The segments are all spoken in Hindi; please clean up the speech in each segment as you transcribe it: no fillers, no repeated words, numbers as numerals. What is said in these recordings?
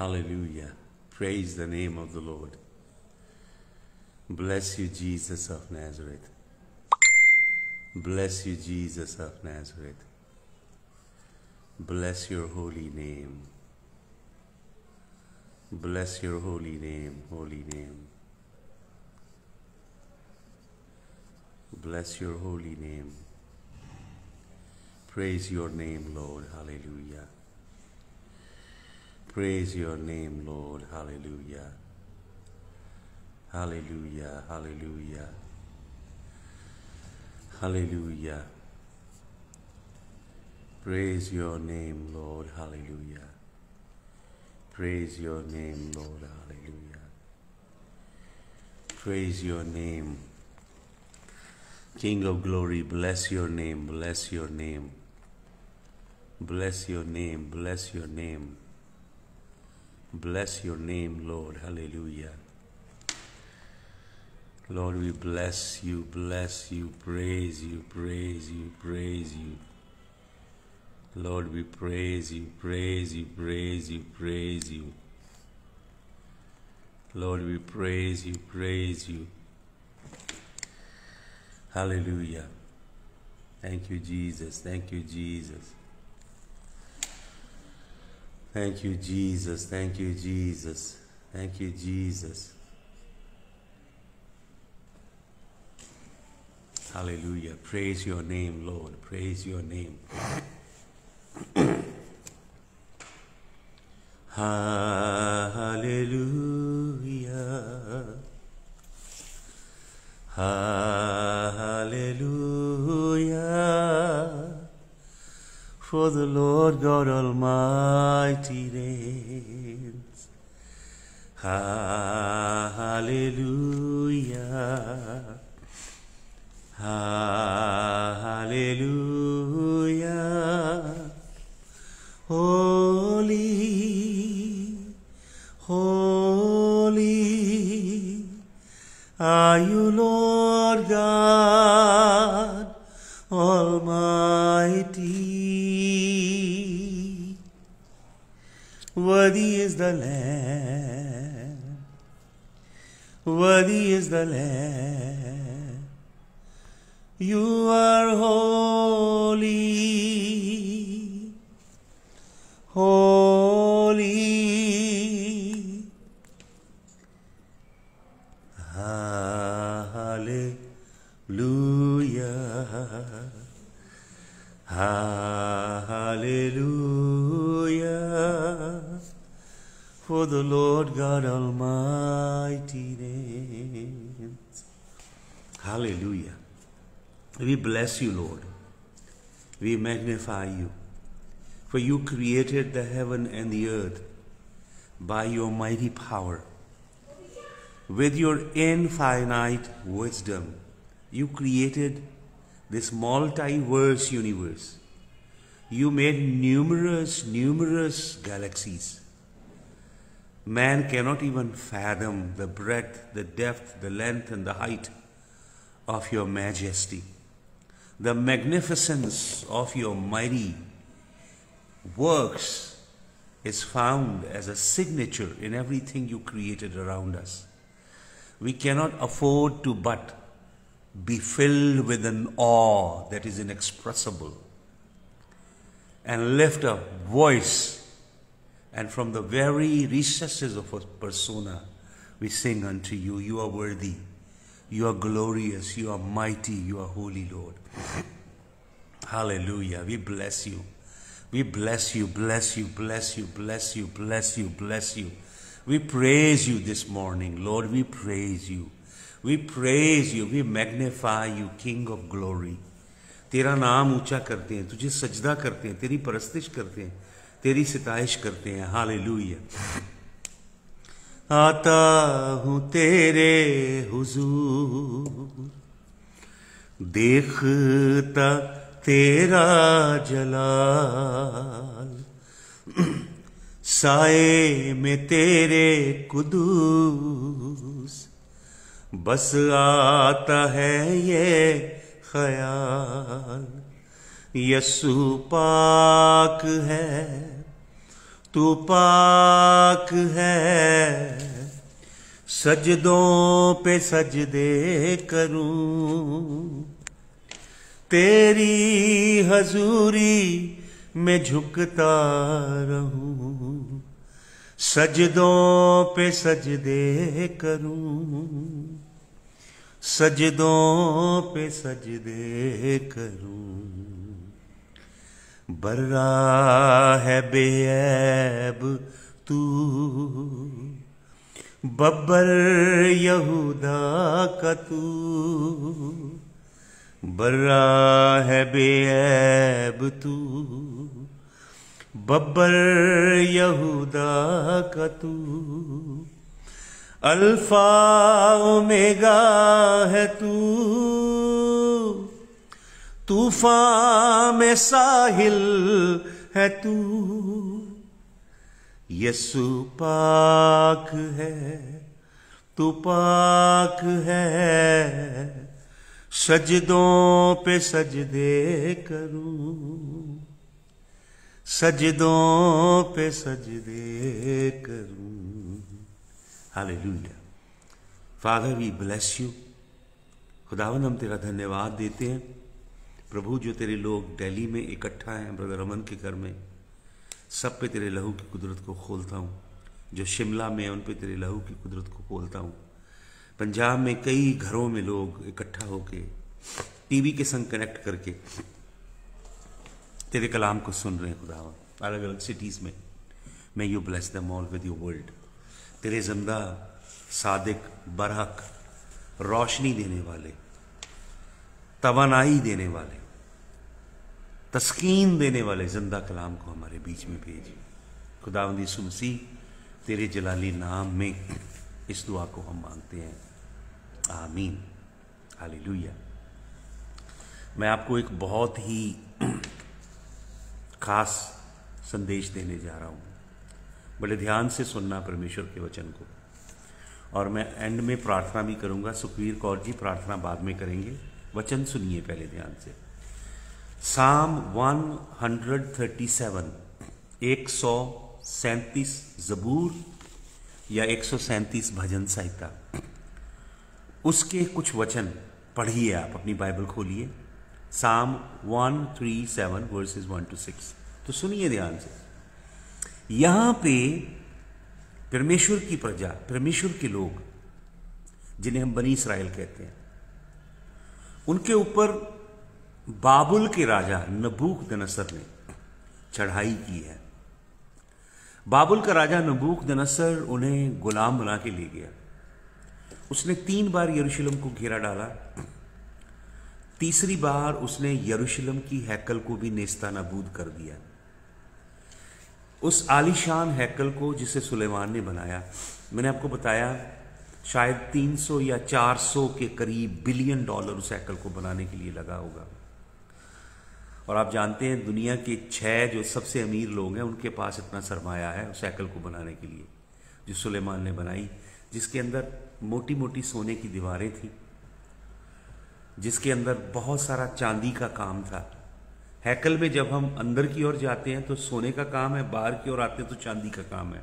Hallelujah. Praise the name of the Lord. Bless you, Jesus of Nazareth. Bless you, Jesus of Nazareth. Bless your holy name. Bless your holy name, holy name. Bless your holy name. Praise your name, Lord. Hallelujah. Praise your name, Lord. Hallelujah. Hallelujah. Hallelujah. Hallelujah. Praise your name, Lord. Hallelujah. Praise your name, Lord. Hallelujah. Praise your name. King of glory, bless your name, bless your name. Bless your name, bless your name. Bless your name, Lord. Hallelujah. Lord, we bless you, praise you, praise you, praise you. Lord, we praise you, praise you, praise you, praise you. Lord, we praise you, praise you. Hallelujah. Thank you, Jesus. Thank you, Jesus. Thank you, Jesus. Thank you, Jesus. Thank you, Jesus. Hallelujah. Praise your name, Lord. Praise your name. Hallelujah. Hallelujah. For the Lord God Almighty reigns. Hallelujah. Hallelujah. Holy, holy are you, Lord God Almighty. Worthy is the Lamb. Worthy is the Lamb. You are holy, holy. Hallelujah. Hallelujah. For the Lord God Almighty reigns. Hallelujah. We bless you, Lord. We magnify you. For you created the heaven and the earth by your mighty power. With your infinite wisdom, you created this multiverse universe. You made numerous galaxies. Man cannot even fathom the breadth, the depth, the length, and the height of your majesty. The magnificence of your mighty works is found as a signature in everything you created around us. We cannot afford to but be filled with an awe that is inexpressible and lift a voice, and from the very recesses of our persona we sing unto you. You are worthy. You are glorious, you are mighty, you are holy, Lord. Hallelujah. We bless you. We bless you, bless you, bless you, bless you, bless you, bless you. We praise you this morning, Lord. We praise you. We praise you. We magnify you, King of glory. तेरा नाम ऊंचा करते हैं, तुझे सजदा करते हैं, तेरी परस्तिश करते हैं, तेरी सिताइश करते हैं. हालेलुया. आता हूँ तेरे हुजूर, देखता तेरा जलाल, साए में तेरे कुदूस, बस आता है ये ख्याल. यसू पाक है तू पाक है, सजदों पे सजदे करूं, तेरी हजूरी में झुकता रहूं, सजदों पे सजदे करूं, सजदों पे सजदे करूं। बर्रा है बेऐब तू, बब्बर यहूदा का तू, बर्रा है बेऐब तू, बब्बर यहूदा का तू, अल्फा ओमेगा है तू, तूफान में साहिल है तू, यस्सु पाक है, तू पाक है, सजदों पे सजदे करूं, सजदों पे सजदे करूं। Hallelujah. Father we bless you. खुदावन हम तेरा धन्यवाद देते हैं प्रभु, जो तेरे लोग दिल्ली में इकट्ठा हैं ब्रदर रमन के घर में, सब पे तेरे लहू की कुदरत को खोलता हूँ। जो शिमला में है उन पे तेरे लहू की कुदरत को खोलता हूँ। पंजाब में कई घरों में लोग इकट्ठा होके टीवी के संग कनेक्ट करके तेरे कलाम को सुन रहे हैं खुदावन, अलग अलग सिटीज़ में। May you bless them all with your word. तेरे जिंदा सादिक बरहक रोशनी देने वाले, तवानाई देने वाले, तस्कीन देने वाले जिंदा कलाम को हमारे बीच में भेज। खुदावंद यीशु मसीह तेरे जलाली नाम में इस दुआ को हम मांगते हैं, आमीन। हालेलुया। मैं आपको एक बहुत ही खास संदेश देने जा रहा हूँ। बड़े ध्यान से सुनना परमेश्वर के वचन को, और मैं एंड में प्रार्थना भी करूँगा। सुखवीर कौर जी प्रार्थना बाद में करेंगे, वचन सुनिए पहले ध्यान से। साम 137, 137 जबूर या 137 भजन संहिता, उसके कुछ वचन पढ़िए। आप अपनी बाइबल खोलिए, साम 137 वर्सेस 1 to 6। तो सुनिए ध्यान से। यहां पे परमेश्वर की प्रजा, परमेश्वर के लोग जिन्हें हम बनी इस्राएल कहते हैं, उनके ऊपर बाबुल के राजा नबूकदनस्सर ने चढ़ाई की है। बाबुल का राजा नबूकदनस्सर उन्हें गुलाम बना के ले गया। उसने 3 बार यरूशलेम को घेरा डाला। तीसरी बार उसने यरूशलेम की हैकल को भी नेस्ता नाबूद कर दिया। उस आलीशान हैकल को जिसे सुलेमान ने बनाया, मैंने आपको बताया शायद 300 या 400 के करीब बिलियन डॉलर उस हैकल को बनाने के लिए लगा होगा। और आप जानते हैं दुनिया के 6 जो सबसे अमीर लोग हैं उनके पास इतना सरमाया है उस हैकल को बनाने के लिए, जो सुलेमान ने बनाई, जिसके अंदर मोटी मोटी सोने की दीवारें थी, जिसके अंदर बहुत सारा चांदी का काम था। हैकल में जब हम अंदर की ओर जाते हैं तो सोने का काम है, बाहर की ओर आते हैं तो चांदी का काम है।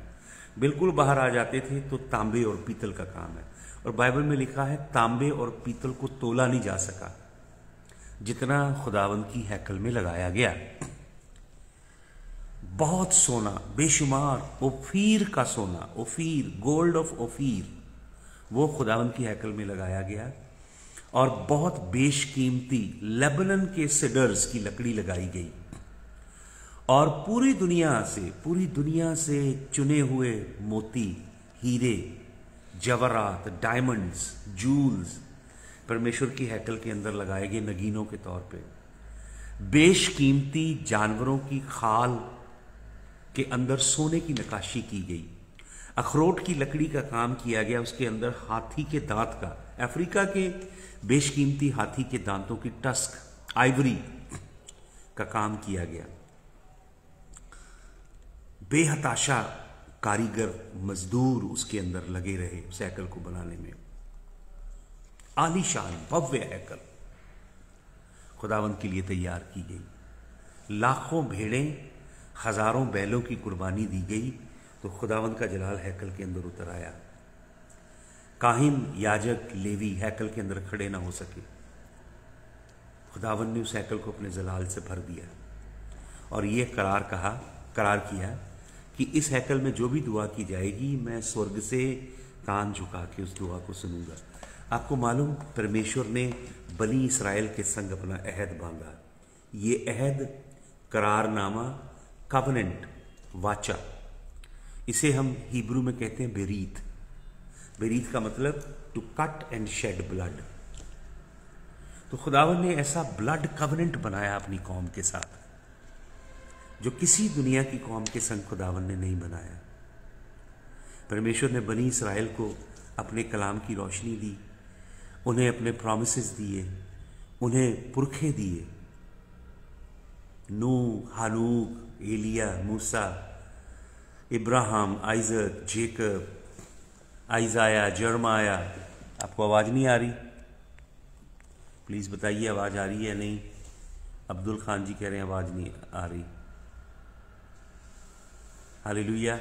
बिल्कुल बाहर आ जाते थे तो तांबे और पीतल का काम है। और बाइबल में लिखा है तांबे और पीतल को तोला नहीं जा सका जितना खुदावंद की हैकल में लगाया गया। बहुत सोना, बेशुमार ओफीर का सोना, ओफीर, गोल्ड ऑफ ओफीर, वो खुदावंद की हैकल में लगाया गया। और बहुत बेशकीमती लेबनन के सिडर्स की लकड़ी लगाई गई। और पूरी दुनिया से चुने हुए मोती, हीरे, जवाहरात, डायमंड्स, जूल्स परमेश्वर की हैकल के अंदर लगाए गए नगीनों के तौर पे। बेशकीमती जानवरों की खाल के अंदर सोने की नक्काशी की गई। अखरोट की लकड़ी का काम किया गया, उसके अंदर हाथी के दांत का, अफ्रीका के बेशकीमती हाथी के दांतों की टस्क, आइवरी का काम किया गया। बेहताशा कारीगर मजदूर उसके अंदर लगे रहे उस हैकल को बनाने में। आलीशान भव्य हैकल खुदावंद के लिए तैयार की गई। लाखों भेड़ें, हज़ारों बैलों की कुर्बानी दी गई तो खुदावंद का जलाल हैकल के अंदर उतर आया। काहिन, याजक, लेवी हैकल के अंदर खड़े ना हो सके। खुदावंद ने उस हैकल को अपने जलाल से भर दिया और ये करार किया कि इस हैकल में जो भी दुआ की जाएगी मैं स्वर्ग से कान झुका के उस दुआ को सुनूंगा। आपको मालूम, परमेश्वर ने बनी इसराइल के संग अपना अहद बांधा। ये अहद, करारनामा, कवनेंट, वाचा, इसे हम हिब्रू में कहते हैं बेरीत। बेरीत का मतलब to cut and shed blood. तो खुदावन ने ऐसा ब्लड कवनेंट बनाया अपनी कौम के साथ जो किसी दुनिया की कौम के संग खुदावन ने नहीं बनाया। परमेश्वर ने बनी इसराइल को अपने कलाम की रोशनी दी, उन्हें अपने प्रॉमिसेस दिए, उन्हें पुरखे दिए। नूह, हानूक, एलिया, मूसा, इब्राहिम, आइजक, जेकब, आइजाया, जर्माया। आपको आवाज़ नहीं आ रही? प्लीज़ बताइए आवाज़ आ रही है या नहीं? अब्दुल खान जी कह रहे हैं आवाज़ नहीं आ रही। हालेलुया,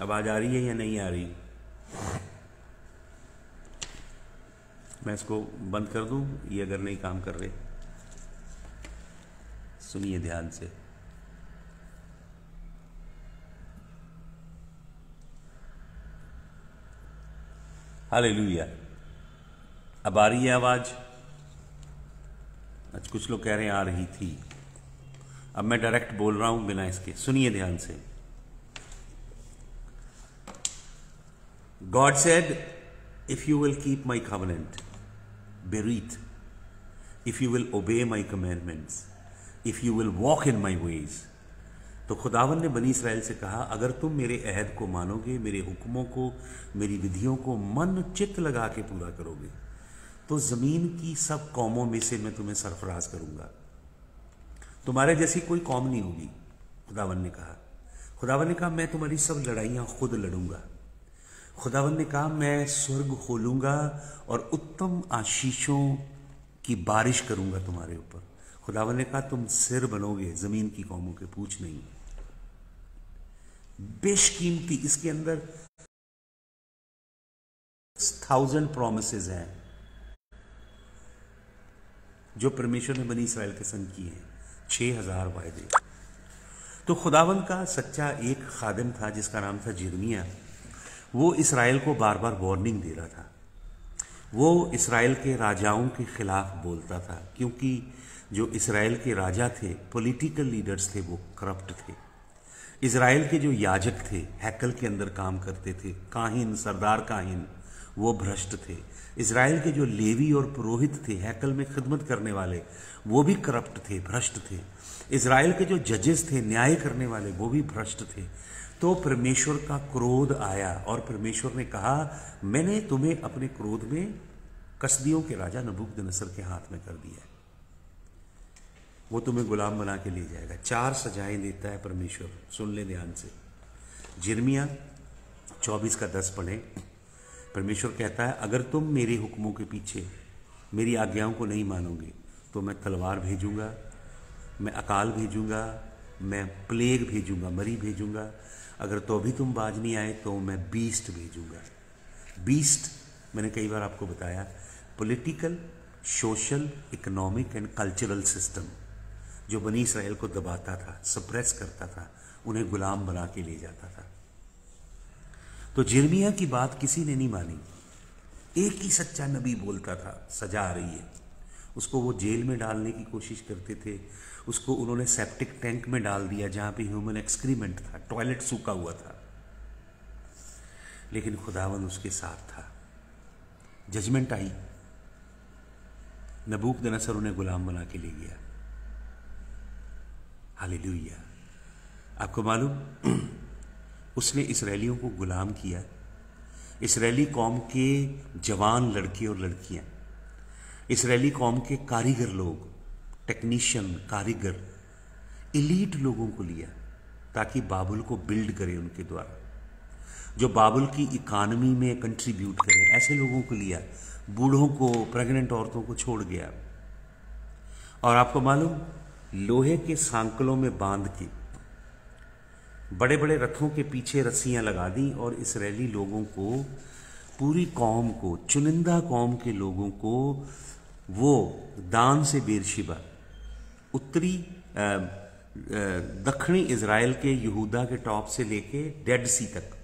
आवाज़ आ रही है या नहीं आ रही? मैं इसको बंद कर दूं ये अगर नहीं काम कर रहे? सुनिए ध्यान से। हालेलुया, अब आ रही है आवाज़? अच्छा, कुछ लोग कह रहे हैं आ रही थी। अब मैं डायरेक्ट बोल रहा हूं बिना इसके, सुनिए ध्यान से। God said, if you will keep my covenant, berit, if you will obey my commandments, if you will walk in my ways, तो खुदावन ने बनी इसराइल से कहा, अगर तुम मेरे अहद को मानोगे, मेरे हुक्मों को, मेरी विधियों को मन चित्त लगा के पूरा करोगे, तो ज़मीन की सब कौमों में से मैं तुम्हें सरफराज करूंगा। तुम्हारे जैसी कोई कौम नहीं होगी, खुदावन ने कहा। खुदावन ने कहा, मैं तुम्हारी सब लड़ाइयाँ खुद लड़ूंगा। खुदावन ने कहा, मैं स्वर्ग खोलूंगा और उत्तम आशीषों की बारिश करूंगा तुम्हारे ऊपर। खुदावन ने कहा, तुम सिर बनोगे, जमीन की कौमों के पूछ नहीं। बेशकीमती, इसके अंदर 1000 प्रॉमिसेस हैं जो परमेश्वर ने बनी इसराइल के संग किए हैं, 6000 वायदे। तो खुदावन का सच्चा एक खादिम था जिसका नाम था यिर्मयाह। वो इसराइल को बार बार वार्निंग दे रहा था। वो इसराइल के राजाओं के खिलाफ बोलता था, क्योंकि जो इसराइल के राजा थे, पॉलिटिकल लीडर्स थे, वो करप्ट थे। इसराइल के जो याजक थे, हैकल के अंदर काम करते थे, काहिन, सरदार काहिन, वो भ्रष्ट थे। इसराइल के जो लेवी और पुरोहित थे, हैकल में खिदमत करने वाले, वो भी करप्ट थे, भ्रष्ट थे। इसराइल के जो जजेस थे, न्याय करने वाले, वो भी भ्रष्ट थे। तो परमेश्वर का क्रोध आया और परमेश्वर ने कहा, मैंने तुम्हें अपने क्रोध में कसदियों के राजा नबूकदनेस्सर के हाथ में कर दिया है। वो तुम्हें गुलाम बना के ले जाएगा। 4 सजाएं देता है परमेश्वर, सुन ले ध्यान से। यिर्मयाह 24:10 पढ़ें। परमेश्वर कहता है, अगर तुम मेरे हुक्मों के पीछे मेरी आज्ञाओं को नहीं मानोगे तो मैं तलवार भेजूंगा, मैं अकाल भेजूंगा, मैं प्लेग भेजूंगा, मरी भेजूंगा। अगर तो भी तुम बाज नहीं आए तो मैं बीस्ट भेजूंगा। बीस्ट मैंने कई बार आपको बताया, political, social, economic and cultural system जो बनी इसराइल को दबाता था, सप्रेस करता था, उन्हें गुलाम बना के ले जाता था। तो यिर्मयाह की बात किसी ने नहीं मानी। एक ही सच्चा नबी बोलता था, सजा आ रही है। उसको वो जेल में डालने की कोशिश करते थे, उसको उन्होंने सेप्टिक टैंक में डाल दिया जहां पे ह्यूमन एक्सक्रीमेंट था, टॉयलेट सूखा हुआ था, लेकिन खुदावन उसके साथ था। जजमेंट आई, नबूकदनेस्सर उन्हें गुलाम बना के ले गया। हालेलुया। आपको मालूम, उसने इसराइलियों को गुलाम किया। इसराइली कौम के जवान लड़के और लड़कियां, इसराइली कौम के कारीगर लोग, टेक्नीशियन, कारीगर, एलीट लोगों को लिया ताकि बाबुल को बिल्ड करे उनके द्वारा, जो बाबुल की इकानमी में कंट्रीब्यूट करें। ऐसे लोगों को लिया, बूढ़ों को, प्रेग्नेंट औरतों को छोड़ गया। और आपको मालूम, लोहे के सांकलों में बांध के बड़े बड़े रथों के पीछे रस्सियां लगा दी और इस्राएली लोगों को, पूरी कौम को, चुनिंदा कौम के लोगों को वो दान से बेरशिबा उत्तरी दक्षिणी इज़राइल के यहूदा के टॉप से लेके डेड सी तक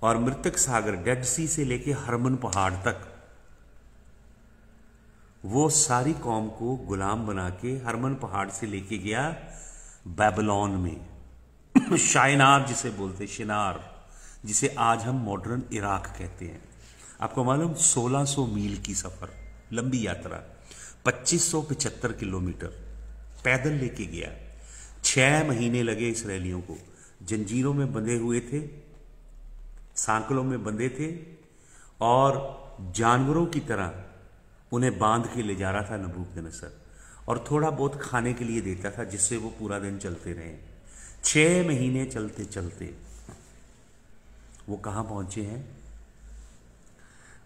और मृतक सागर डेड सी से लेके हरमन पहाड़ तक वो सारी कौम को गुलाम बना के हरमन पहाड़ से लेके गया बेबीलोन में। शायनार जिसे बोलते, शिनार, जिसे आज हम मॉडर्न इराक कहते हैं। आपको मालूम 1600 मील की सफर, लंबी यात्रा, 2575 किलोमीटर पैदल लेके गया। 6 महीने लगे इसराइलियों को, जंजीरों में बंधे हुए थे, सांकलों में बंधे थे और जानवरों की तरह उन्हें बांध के ले जा रहा था नबूकदनेस्सर, और थोड़ा बहुत खाने के लिए देता था जिससे वो पूरा दिन चलते रहे। 6 महीने चलते चलते वो कहां पहुंचे हैं?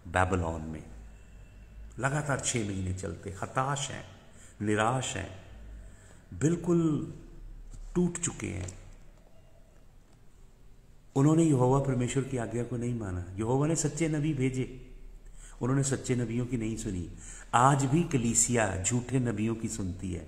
बेबीलोन में। लगातार 6 महीने चलते, हताश हैं, निराश हैं, बिल्कुल टूट चुके हैं। उन्होंने यहोवा परमेश्वर की आज्ञा को नहीं माना। यहोवा ने सच्चे नबी भेजे, उन्होंने सच्चे नबियों की नहीं सुनी। आज भी कलीसिया झूठे नबियों की सुनती है।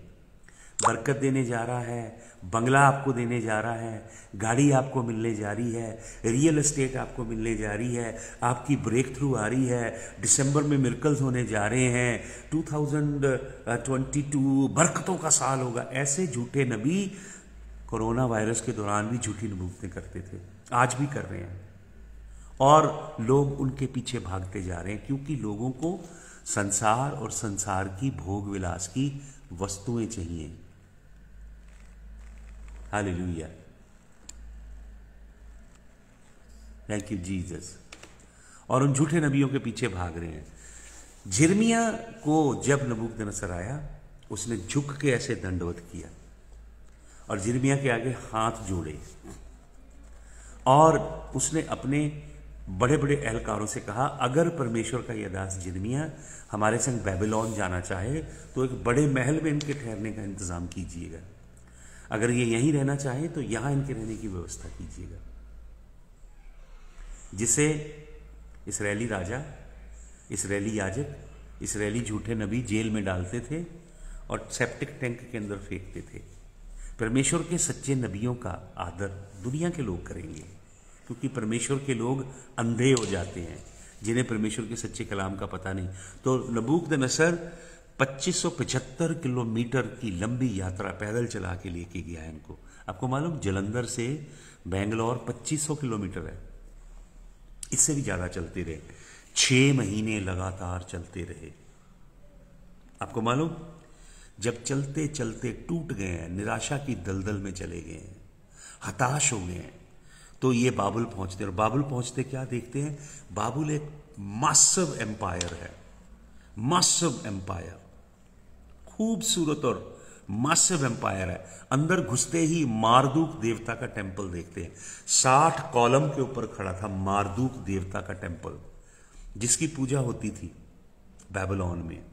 बरकत देने जा रहा है, बंगला आपको देने जा रहा है, गाड़ी आपको मिलने जा रही है, रियल एस्टेट आपको मिलने जा रही है, आपकी ब्रेक थ्रू आ रही है, दिसंबर में मिरेकल्स होने जा रहे हैं, 2022 बरकतों का साल होगा। ऐसे झूठे नबी कोरोना वायरस के दौरान भी झूठी नबूवतें करते थे, आज भी कर रहे हैं, और लोग उनके पीछे भागते जा रहे हैं क्योंकि लोगों को संसार और संसार की भोग विलास की वस्तुएं चाहिए। Hallelujah, thank you Jesus. और उन झूठे नबियों के पीछे भाग रहे हैं। जिर्मिया को जब नबूकदनेस्सर आया, उसने झुक के ऐसे दंडवत किया और जिर्मिया के आगे हाथ जोड़े और उसने अपने बड़े बड़े एहलकारों से कहा, अगर परमेश्वर का यह दास जिर्मिया हमारे संग बेबीलोन जाना चाहे तो एक बड़े महल में इनके ठहरने का इंतजाम कीजिएगा। अगर ये यहीं रहना चाहे तो यहां इनके रहने की व्यवस्था कीजिएगा। जिसे इस्राएली राजा, इस्राएली याजक, इस्राएली झूठे नबी जेल में डालते थे और सेप्टिक टैंक के अंदर फेंकते थे। परमेश्वर के सच्चे नबियों का आदर दुनिया के लोग करेंगे क्योंकि परमेश्वर के लोग अंधे हो जाते हैं, जिन्हें परमेश्वर के सच्चे कलाम का पता नहीं। तो नबूकदनेस्सर 2575 किलोमीटर की लंबी यात्रा पैदल चला के लेके गया है इनको। आपको मालूम जलंधर से बेंगलोर 2500 किलोमीटर है, इससे भी ज्यादा चलते रहे। 6 महीने लगातार चलते रहे। आपको मालूम जब चलते चलते टूट गए हैं, निराशा की दलदल में चले गए हैं, हताश हो गए हैं, तो ये बाबुल पहुंचते हैं। और बाबुल पहुंचते क्या देखते हैं? बाबुल एक मासिव एम्पायर है, मासिव एम्पायर, खूबसूरत और मासिव एम्पायर है। अंदर घुसते ही मारदूक देवता का टेंपल देखते हैं। 60 कॉलम के ऊपर खड़ा था मारदूक देवता का टेंपल, जिसकी पूजा होती थी बेबीलोन में।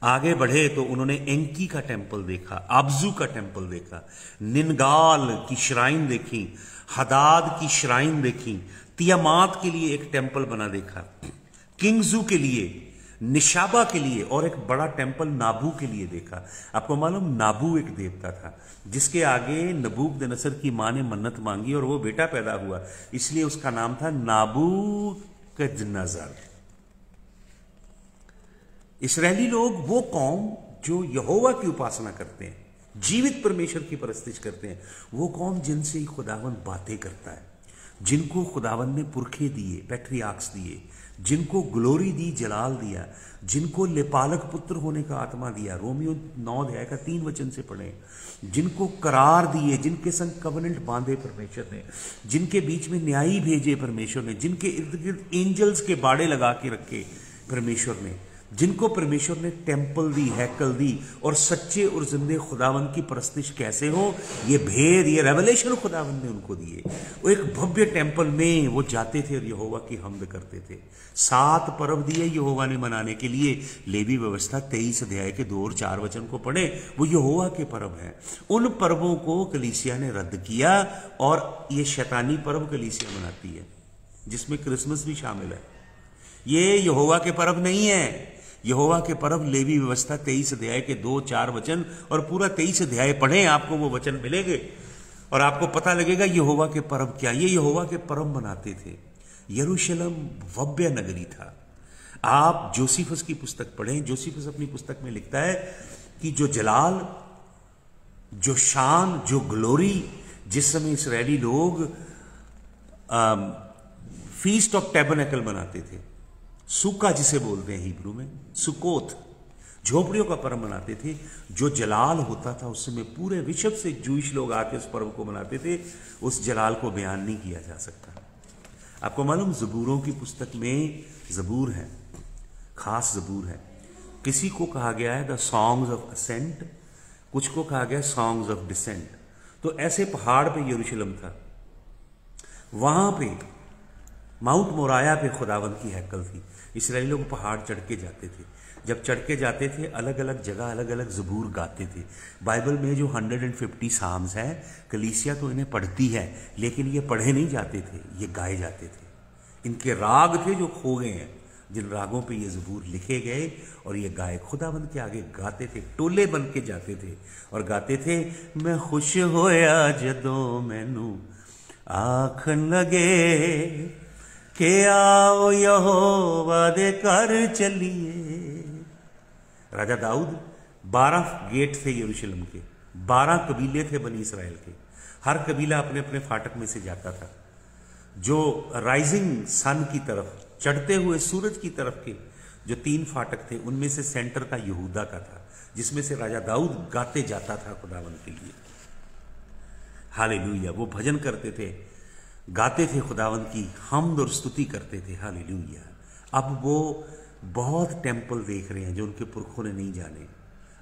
आगे बढ़े तो उन्होंने एंकी का टेंपल देखा, आबजू का टेंपल देखा, निनगाल की श्राइन देखी, हदाद की श्राइन देखी, तियामात के लिए एक टेंपल बना देखा, किंगजू के लिए, निशाबा के लिए, और एक बड़ा टेंपल नाबू के लिए देखा। आपको मालूम नाबू एक देवता था जिसके आगे नबूकदनेस्सर की मां ने मन्नत मांगी और वो बेटा पैदा हुआ, इसलिए उसका नाम था नाबूकदनेस्सर। इस्राएली लोग वो कौम जो यहोवा की उपासना करते हैं, जीवित परमेश्वर की परस्तिश करते हैं, वो कौम जिनसे ही खुदावन बातें करता है, जिनको खुदावन ने पुरखे दिए, पैट्रियार्क्स दिए, जिनको ग्लोरी दी, जलाल दिया, जिनको लेपालक पुत्र होने का आत्मा दिया, रोमियो 9 अध्याय का 3 वचन से पढ़े, जिनको करार दिए, जिनके संग कवनेंट बांधे परमेश्वर ने, जिनके बीच में न्यायी भेजे परमेश्वर ने, जिनके इर्द गिर्द एंजल्स के बाड़े लगा के रखे परमेश्वर ने, जिनको परमेश्वर ने टेंपल दी, हैकल दी, और सच्चे और जिंदे खुदावंद की परस्तिश कैसे हो, ये भेद, ये रेवलेशन खुदावंद ने उनको दिए। वो एक भव्य टेंपल में वो जाते थे और यहोवा की हमद करते थे। 7 पर्व दिए यहोवा ने मनाने के लिए। लेवी व्यवस्था 23 अध्याय के 2 और 4 वचन को पढ़े, वो यहोवा के पर्व हैं। उन पर्वों को कलीसिया ने रद्द किया और ये शैतानी पर्व कलीसिया मनाती है, जिसमें क्रिसमस भी शामिल है। ये यहोवा के पर्व नहीं है। यहोवा के पर्व लेवी व्यवस्था 23 अध्याय के 2, 4 वचन और पूरा 23 अध्याय पढ़ें, आपको वो वचन मिलेंगे और आपको पता लगेगा यहोवा के पर्व क्या। ये यहोवा के पर्व मनाते थे। यरूशलेम भव्य नगरी था। आप जोसेफस की पुस्तक पढ़ें। जोसेफस अपनी पुस्तक में लिखता है कि जो जलाल, जो शान, जो ग्लोरी जिस समय इसराइली लोग फीस्ट ऑफ टैबरनेकल मनाते थे, सुका जिसे बोलते हैं हिब्रू में, सुकोत, झोपड़ियों का पर्व मनाते थे, जो जलाल होता था उस समय पूरे विश्व से जूश लोग आके उस पर्व को मनाते थे। उस जलाल को बयान नहीं किया जा सकता। आपको मालूम, जबूरों की पुस्तक में जबूर है, खास जबूर है। किसी को कहा गया है द सॉन्ग्स ऑफ असेंट, कुछ को कहा गया सॉन्ग्स ऑफ डिसेंट। तो ऐसे पहाड़ पे यरूशलेम था, वहां पे माउंट मोराया पे खुदावंद की हैकल थी। इसराइली लोग पहाड़ चढ़ के जाते थे। जब चढ़ के जाते थे, अलग अलग जगह अलग अलग जबूर गाते थे। बाइबल में जो 150 साम्स है, कलीसिया तो इन्हें पढ़ती है, लेकिन ये पढ़े नहीं जाते थे, ये गाए जाते थे। इनके राग थे जो खो गए हैं, जिन रागों पे ये जबूर लिखे गए और ये गाए खुदावंद के आगे गाते थे। टोले बन के जाते थे और गाते थे, मैं खुश होया जदों मैनू आखन लगे के आओ यहोवा दे घर चलिए। राजा दाऊद, 12 गेट थे यरूशलेम के, 12 कबीले थे बनी इसराइल के। हर कबीला अपने अपने फाटक में से जाता था। जो राइजिंग सन की तरफ, चढ़ते हुए सूरज की तरफ के जो 3 फाटक थे, उनमें से सेंटर का यहूदा का था, जिसमें से राजा दाऊद गाते जाता था खुदावंद के लिए। हालेलुया। वो भजन करते थे, गाते थे, खुदावंद की हमद और स्तुति करते थे। हालेलुया। अब वो बहुत टेंपल देख रहे हैं जो उनके पुरखों ने नहीं जाने,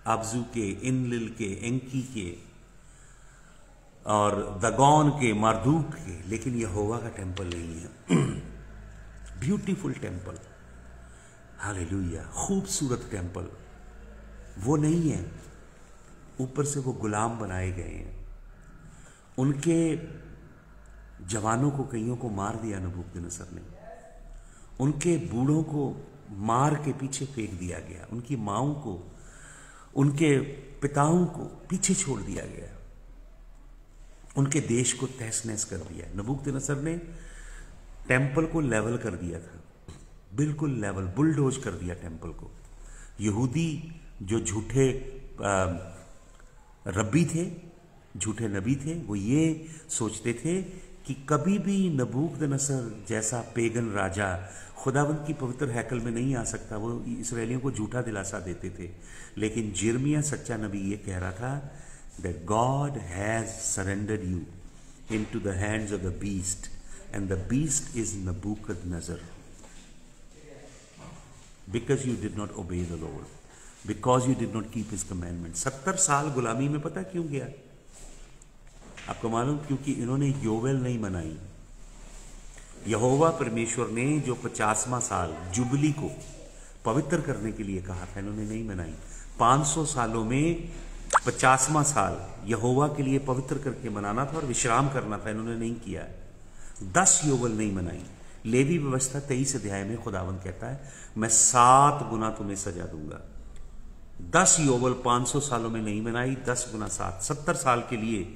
अबजू के, इनलिल के, एंकी के और दगौन के, मारदूक के, लेकिन यहोवा का टेंपल नहीं है। ब्यूटीफुल टेंपल, हालेलुया, खूबसूरत टेंपल वो नहीं है। ऊपर से वो गुलाम बनाए गए हैं। उनके जवानों को कईयों को मार दिया नबूकदनेस्सर ने। उनके बूढ़ों को मार के पीछे फेंक दिया गया। उनकी माओं को, उनके पिताओं को पीछे छोड़ दिया गया। उनके देश को तहस नहस कर दिया। नबूकदनेस्सर ने टेंपल को लेवल कर दिया था, बिल्कुल लेवल, बुलडोज कर दिया टेंपल को। यहूदी जो झूठे रब्बी थे, झूठे नबी थे, वो ये सोचते थे कि कभी भी नबूकदनेस्सर जैसा पेगन राजा खुदावंद की पवित्र हैकल में नहीं आ सकता। वो इसराइलियों को झूठा दिलासा देते थे। लेकिन जिर्मिया सच्चा नबी ये कह रहा था that God has surrendered you into the hands of the beast and the beast is Nebuchadnezzar because you did not obey the Lord, because you did not keep his commandments। 70 साल गुलामी में पता क्यों गया आपको मालूम? क्योंकि इन्होंने योवेल नहीं मनाई। यहोवा परमेश्वर ने जो 50वां साल जुबली को पवित्र करने के लिए कहा था, इन्होंने नहीं मनाई। 500 सालों में 50वां साल यहोवा के लिए पवित्र करके मनाना था और विश्राम करना था, इन्होंने नहीं किया। 10 योवल नहीं मनाई। लेवी व्यवस्था 23 अध्याय में खुदावंद कहता है, मैं 7 गुना तुम्हें सजा दूंगा। 10 योवल 500 सालों में नहीं मनाई, 10 गुना 7, 70 साल के लिए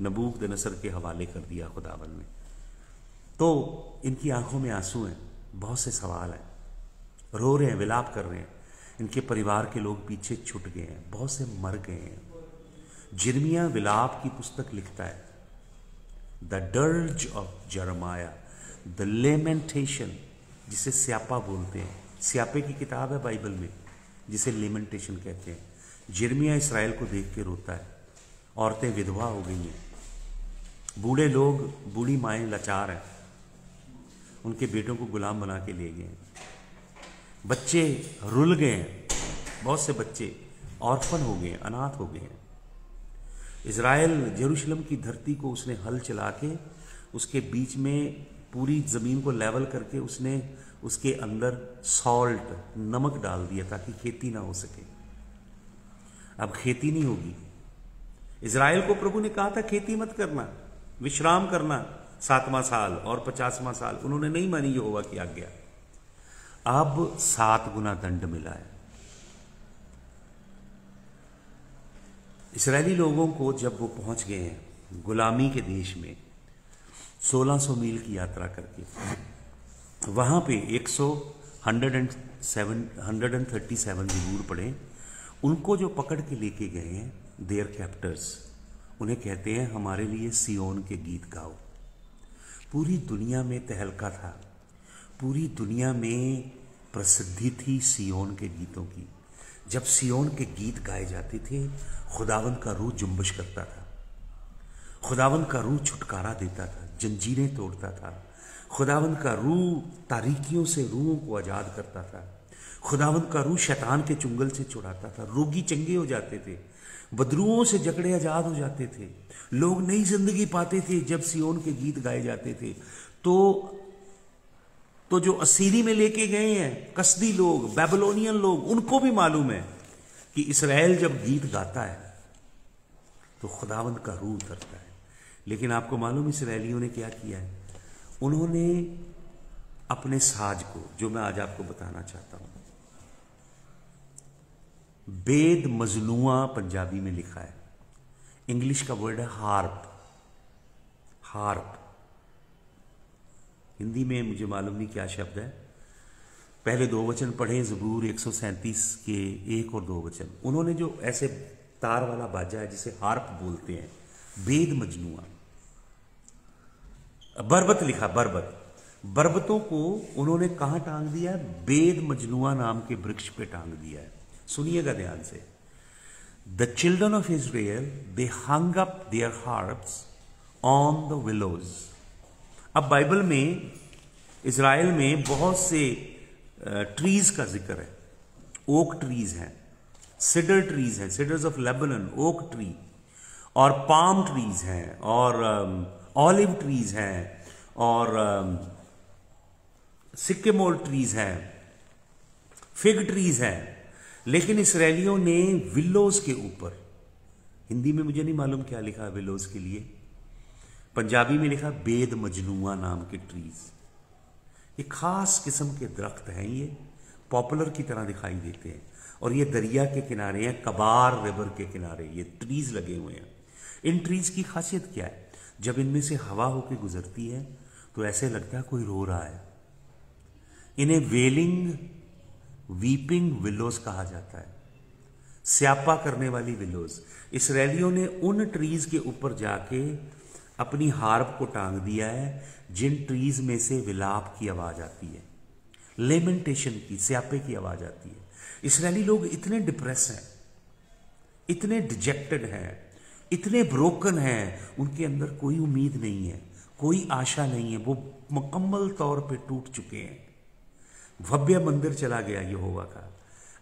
नबूकदनेस्सर के हवाले कर दिया खुदावंद ने। तो इनकी आंखों में आंसू हैं, बहुत से सवाल हैं, रो रहे हैं, विलाप कर रहे हैं। इनके परिवार के लोग पीछे छूट गए हैं, बहुत से मर गए हैं। जिर्मिया विलाप की पुस्तक लिखता है, the dirge of Jeremiah, the lamentation, जिसे स्यापा बोलते हैं। स्यापे की किताब है बाइबल में, जिसे लेमेंटेशन कहते हैं। जिर्मिया इसराइल को देख के रोता है। औरतें विधवा हो गई हैं, बूढ़े लोग, बूढ़ी माएँ लाचार हैं, उनके बेटों को गुलाम बना के ले गए। बच्चे रुल गए हैं, बहुत से बच्चे ऑर्फन हो गए, अनाथ हो गए हैं। इज़राइल यरूशलेम की धरती को उसने हल चला के उसके बीच में पूरी ज़मीन को लेवल करके उसने उसके अंदर सॉल्ट, नमक डाल दिया ताकि खेती ना हो सके। अब खेती नहीं होगी। इज़राइल को प्रभु ने कहा था खेती मत करना, विश्राम करना 7वां साल और 50वां साल, उन्होंने नहीं मानी यहोवा की आज्ञा। अब 7 गुना दंड मिला है। इस्राएली लोगों को जब वो पहुंच गए हैं गुलामी के देश में 1600 मील की यात्रा करके, वहां पे 137 ज़बूर पढ़े, उनको जो पकड़ के लेके गए हैं देयर कैप्टर्स, उन्हें कहते हैं हमारे लिए सियोन के गीत गाओ। पूरी दुनिया में तहलका था, पूरी दुनिया में प्रसिद्धि थी सियोन के गीतों की। जब सियोन के गीत गाए जाते थे खुदावंद का रूह जुम्बिश करता था, खुदावंद का रूह छुटकारा देता था, जंजीरें तोड़ता था, खुदावंद का रूह तारीकियों से रूहों को आज़ाद करता था, खुदावंद का रूह शैतान के चुंगल से छुड़ाता था, रोगी चंगे हो जाते थे, बदरूओं से जकड़े आज़ाद हो जाते थे, लोग नई जिंदगी पाते थे जब सियोन के गीत गाए जाते थे। तो जो असीरी में लेके गए हैं कसदी लोग, बेबीलोनियन लोग, उनको भी मालूम है कि इस्राएल जब गीत गाता है तो खुदावंद का रूह उतरता है। लेकिन आपको मालूम इस्राएलियों ने क्या किया है? उन्होंने अपने साज को, जो मैं आज आपको बताना चाहता हूं, बेद मजनुआ पंजाबी में लिखा है, इंग्लिश का वर्ड है हार्प। हार्प हिंदी में मुझे मालूम नहीं क्या शब्द है। पहले 2 वचन पढ़े ज़बूर 137 के 1 और 2 वचन। उन्होंने जो ऐसे तार वाला बाजा है जिसे हार्प बोलते हैं, बेद मजनुआ, बरबत लिखा, बरबतों को उन्होंने कहां टांग दिया? बेद मजनुआ नाम के वृक्ष पे टांग दिया है। सुनिएगा ध्यान से। The children of Israel they hung up their harps on the willows. अब बाइबल में इज़राइल में बहुत से ट्रीज का जिक्र है। ओक ट्रीज हैं, सिडर ट्रीज हैं, cedars of Lebanon, oak tree, और पाम ट्रीज हैं, और ऑलिव ट्रीज हैं, और सिक्केमोर ट्रीज हैं, फिग ट्रीज हैं। लेकिन इस्राएलियों ने विलोज के ऊपर, हिंदी में मुझे नहीं मालूम क्या लिखा है विलोज के लिए, पंजाबी में लिखा बेद मजनुआ नाम के ट्रीज। ये खास किस्म के दरख्त हैं, ये पॉपुलर की तरह दिखाई देते हैं, और ये दरिया के किनारे हैं, कबार रिवर के किनारे ये ट्रीज लगे हुए हैं। इन ट्रीज की खासियत क्या है? जब इनमें से हवा होकर गुजरती है तो ऐसे लगता है कोई रो रहा है। इन्हें वेलिंग, वीपिंग विलोज कहा जाता है, स्यापा करने वाली विलोज। इस्राएलियों ने उन ट्रीज के ऊपर जाके अपनी हार्प को टांग दिया है जिन ट्रीज में से विलाप की आवाज आती है, लेमेंटेशन की, स्यापे की आवाज आती है। इस्राएली लोग इतने डिप्रेस हैं, इतने डिजेक्टेड हैं, इतने ब्रोकन हैं, उनके अंदर कोई उम्मीद नहीं है, कोई आशा नहीं है, वो मुकम्मल तौर पे टूट चुके हैं। भव्य मंदिर चला गया यहोवा का,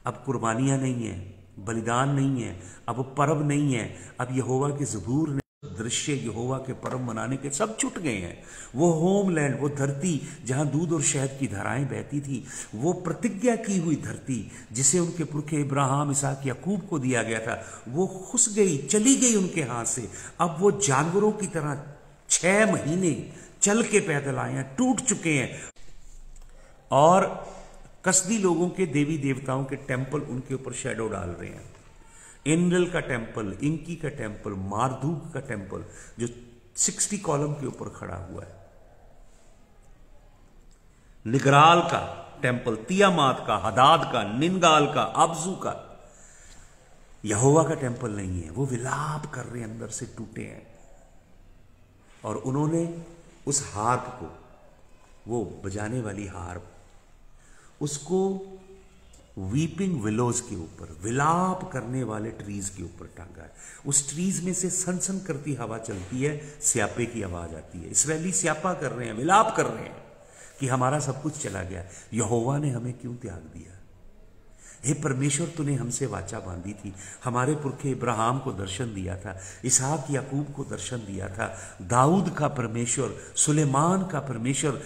अब कुर्बानियां नहीं है, बलिदान नहीं है, अब पर्व नहीं है, अब यहोवा के ज़बूर ने दृश्य, यहोवा के पर्व मनाने के सब छूट गए हैं। वो होमलैंड, वो धरती जहां दूध और शहद की धाराएं बहती थी, वो प्रतिज्ञा की हुई धरती जिसे उनके पुरखे इब्राहिम, इसहाक, याकूब को दिया गया था, वो खुस गई, चली गई उनके हाथ से। अब वो जानवरों की तरह 6 महीने चल के पैदल आए हैं, टूट चुके हैं। और कसदी लोगों के देवी देवताओं के टेम्पल उनके ऊपर शैडो डाल रहे हैं। एनरल का टेम्पल, इंकी का टेम्पल, मारदूक का टेम्पल जो 60 कॉलम के ऊपर खड़ा हुआ है, निगराल का टेम्पल, तियामात का, हदाद का, निनगाल का, अब्जू का, यहोवा का टेम्पल नहीं है। वो विलाप कर रहे हैं, अंदर से टूटे हैं। और उन्होंने उस हार्प को, वो बजाने वाली हार्प, उसको वीपिंग विलोज के ऊपर, विलाप करने वाले ट्रीज के ऊपर टांगा है। उस ट्रीज में से सनसन करती हवा चलती है, स्यापे की आवाज आती है। इस्राएली स्यापा कर रहे हैं, विलाप कर रहे हैं, कि हमारा सब कुछ चला गया, यहोवा ने हमें क्यों त्याग दिया? हे परमेश्वर, तूने हमसे वाचा बांधी थी, हमारे पुरखे इब्राहिम को दर्शन दिया था, इसहाक याकूब को दर्शन दिया था, दाऊद का परमेश्वर, सुलेमान का परमेश्वर।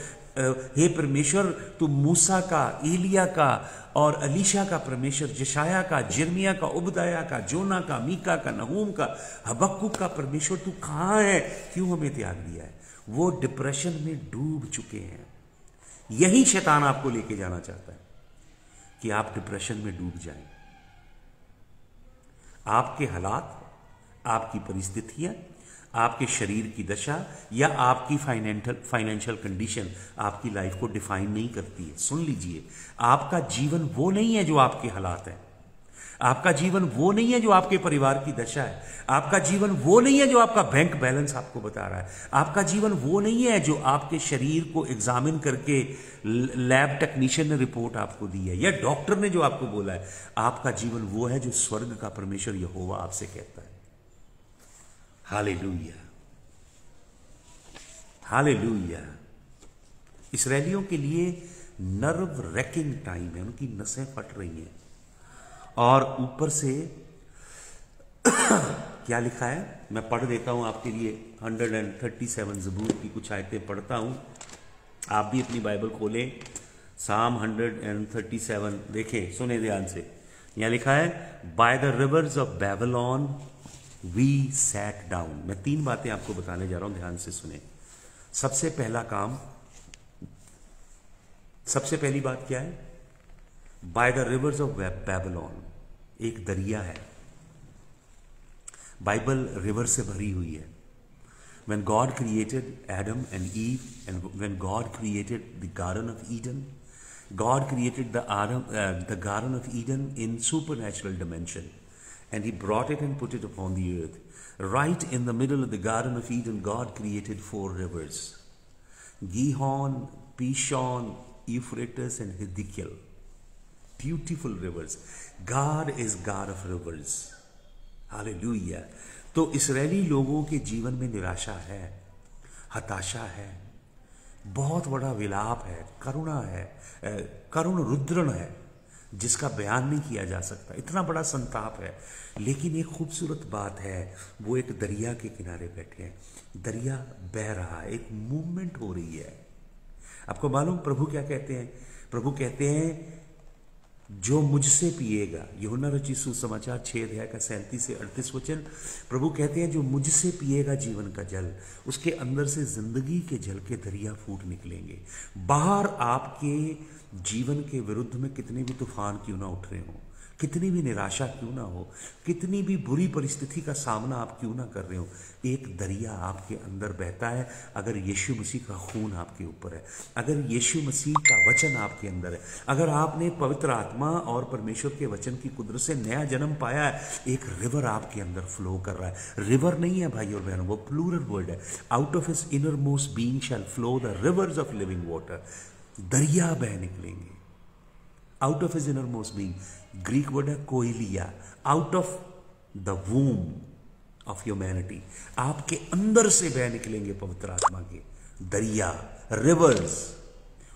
हे परमेश्वर, तू मूसा का, एलिया का और अलीशा का परमेश्वर, जशाया का, जिर्मिया का, उबदाया का, जोना का, मीका का, नहूम का, हबक्कुक का परमेश्वर, तू कहाँ है? क्यों हमें त्याग दिया है? वो डिप्रेशन में डूब चुके हैं। यही शैतान आपको लेके जाना चाहता है कि आप डिप्रेशन में डूब जाएं। आपके हालात, आपकी परिस्थितियां, आपके शरीर की दशा या आपकी फाइनेंशियल कंडीशन आपकी लाइफ को डिफाइन नहीं करती है। सुन लीजिए, आपका जीवन वो नहीं है जो आपके हालात हैं, आपका जीवन वो नहीं है जो आपके परिवार की दशा है, आपका जीवन वो नहीं है जो आपका बैंक बैलेंस आपको बता रहा है, आपका जीवन वो नहीं है जो आपके शरीर को एग्जामिन करके लैब टेक्नीशियन ने रिपोर्ट आपको दी है या डॉक्टर ने जो आपको बोला है। आपका जीवन वो है जो स्वर्ग का परमेश्वर यहोवा आपसे कहता है। Hallelujah, hallelujah. इस्राएलियों के लिए नर्व रेकिंग टाइम है, उनकी नसें फट रही हैं और ऊपर से क्या लिखा है, मैं पढ़ देता हूं आपके लिए। 137 ज़बूर की कुछ आयतें पढ़ता हूं, आप भी अपनी बाइबल खोलें। साम 137 देखें, सुने ध्यान से। यहां लिखा है, by the rivers of Babylon we sat down. मैं 3 बातें आपको बताने जा रहा हूं, ध्यान से सुने। सबसे पहला काम, सबसे पहली बात क्या है? By the rivers of Babylon, एक दरिया है। बाइबल रिवर से भरी हुई है। When God created Adam and Eve, and when God created the Garden of Eden, God created the Garden of Eden in supernatural dimension, and He brought it and put it upon the earth. Right in the middle of the Garden of Eden, God created 4 rivers: Gihon, Pishon, Euphrates, and Hiddekel. Beautiful rivers. God is God of rivers. Hallelujah. तो इस्राएली लोगों के जीवन में निराशा है, हताशा है, बहुत बड़ा विलाप है, करुणा है, करुण रुद्रण है जिसका बयान नहीं किया जा सकता। इतना बड़ा संताप है। लेकिन एक खूबसूरत बात है, वो एक दरिया के किनारे बैठे हैं, दरिया बह रहा है, एक मूवमेंट हो रही है। आपको मालूम प्रभु क्या कहते हैं? प्रभु कहते हैं, जो मुझसे पिएगा, यूहन्ना रचित सुसमाचार 6 अध्याय का 37 से 38 वचन, प्रभु कहते हैं, जो मुझसे पिएगा जीवन का जल, उसके अंदर से जिंदगी के जल के दरिया फूट निकलेंगे। बाहर आपके जीवन के विरुद्ध में कितने भी तूफान क्यों ना उठ रहे हो, कितनी भी निराशा क्यों ना हो, कितनी भी बुरी परिस्थिति का सामना आप क्यों ना कर रहे हो, एक दरिया आपके अंदर बहता है। अगर यीशु मसीह का खून आपके ऊपर है, अगर यीशु मसीह का वचन आपके अंदर है, अगर आपने पवित्र आत्मा और परमेश्वर के वचन की कुदरत से नया जन्म पाया है, एक रिवर आपके अंदर फ्लो कर रहा है। रिवर नहीं है भाई और बहनों, वो प्लूरल वर्ड है। Out of his innermost being shall flow the rivers of living water. दरिया बह निकलेंगे out of his innermost being. Greek word है कोइलिया, out of the womb of humanity. आपके अंदर से बह निकलेंगे पवित्र आत्मा के दरिया, रिवर्स।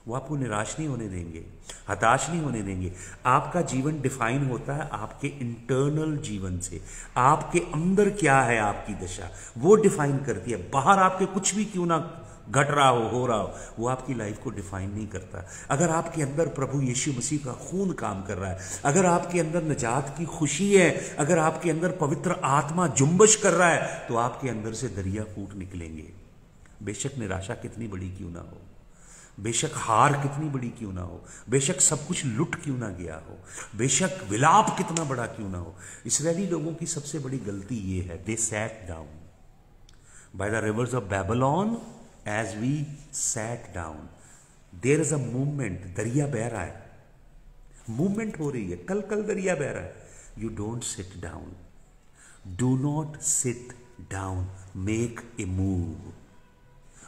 वो आपको निराश नहीं होने देंगे, हताश नहीं होने देंगे। आपका जीवन डिफाइन होता है आपके इंटरनल जीवन से। आपके अंदर क्या है, आपकी दशा वो डिफाइन करती है। बाहर आपके कुछ भी क्यों ना घट रहा हो रहा हो, वो आपकी लाइफ को डिफाइन नहीं करता। अगर आपके अंदर प्रभु यीशु मसीह का खून काम कर रहा है, अगर आपके अंदर निजात की खुशी है, अगर आपके अंदर पवित्र आत्मा जुम्बश कर रहा है, तो आपके अंदर से दरिया फूट निकलेंगे। बेशक निराशा कितनी बड़ी क्यों ना हो, बेशक हार कितनी बड़ी क्यों ना हो, बेशक सब कुछ लुट क्यों ना गया हो, बेशक विलाप कितना बड़ा क्यों ना हो। इस्राएली लोगों की सबसे बड़ी गलती ये है, they sat down by the rivers of Babylon as we sat down. There is a movement. दरिया बह रहा है, मूवमेंट हो रही है, कल कल दरिया बह रहा है। You don't sit down. Do not sit down. Make a move.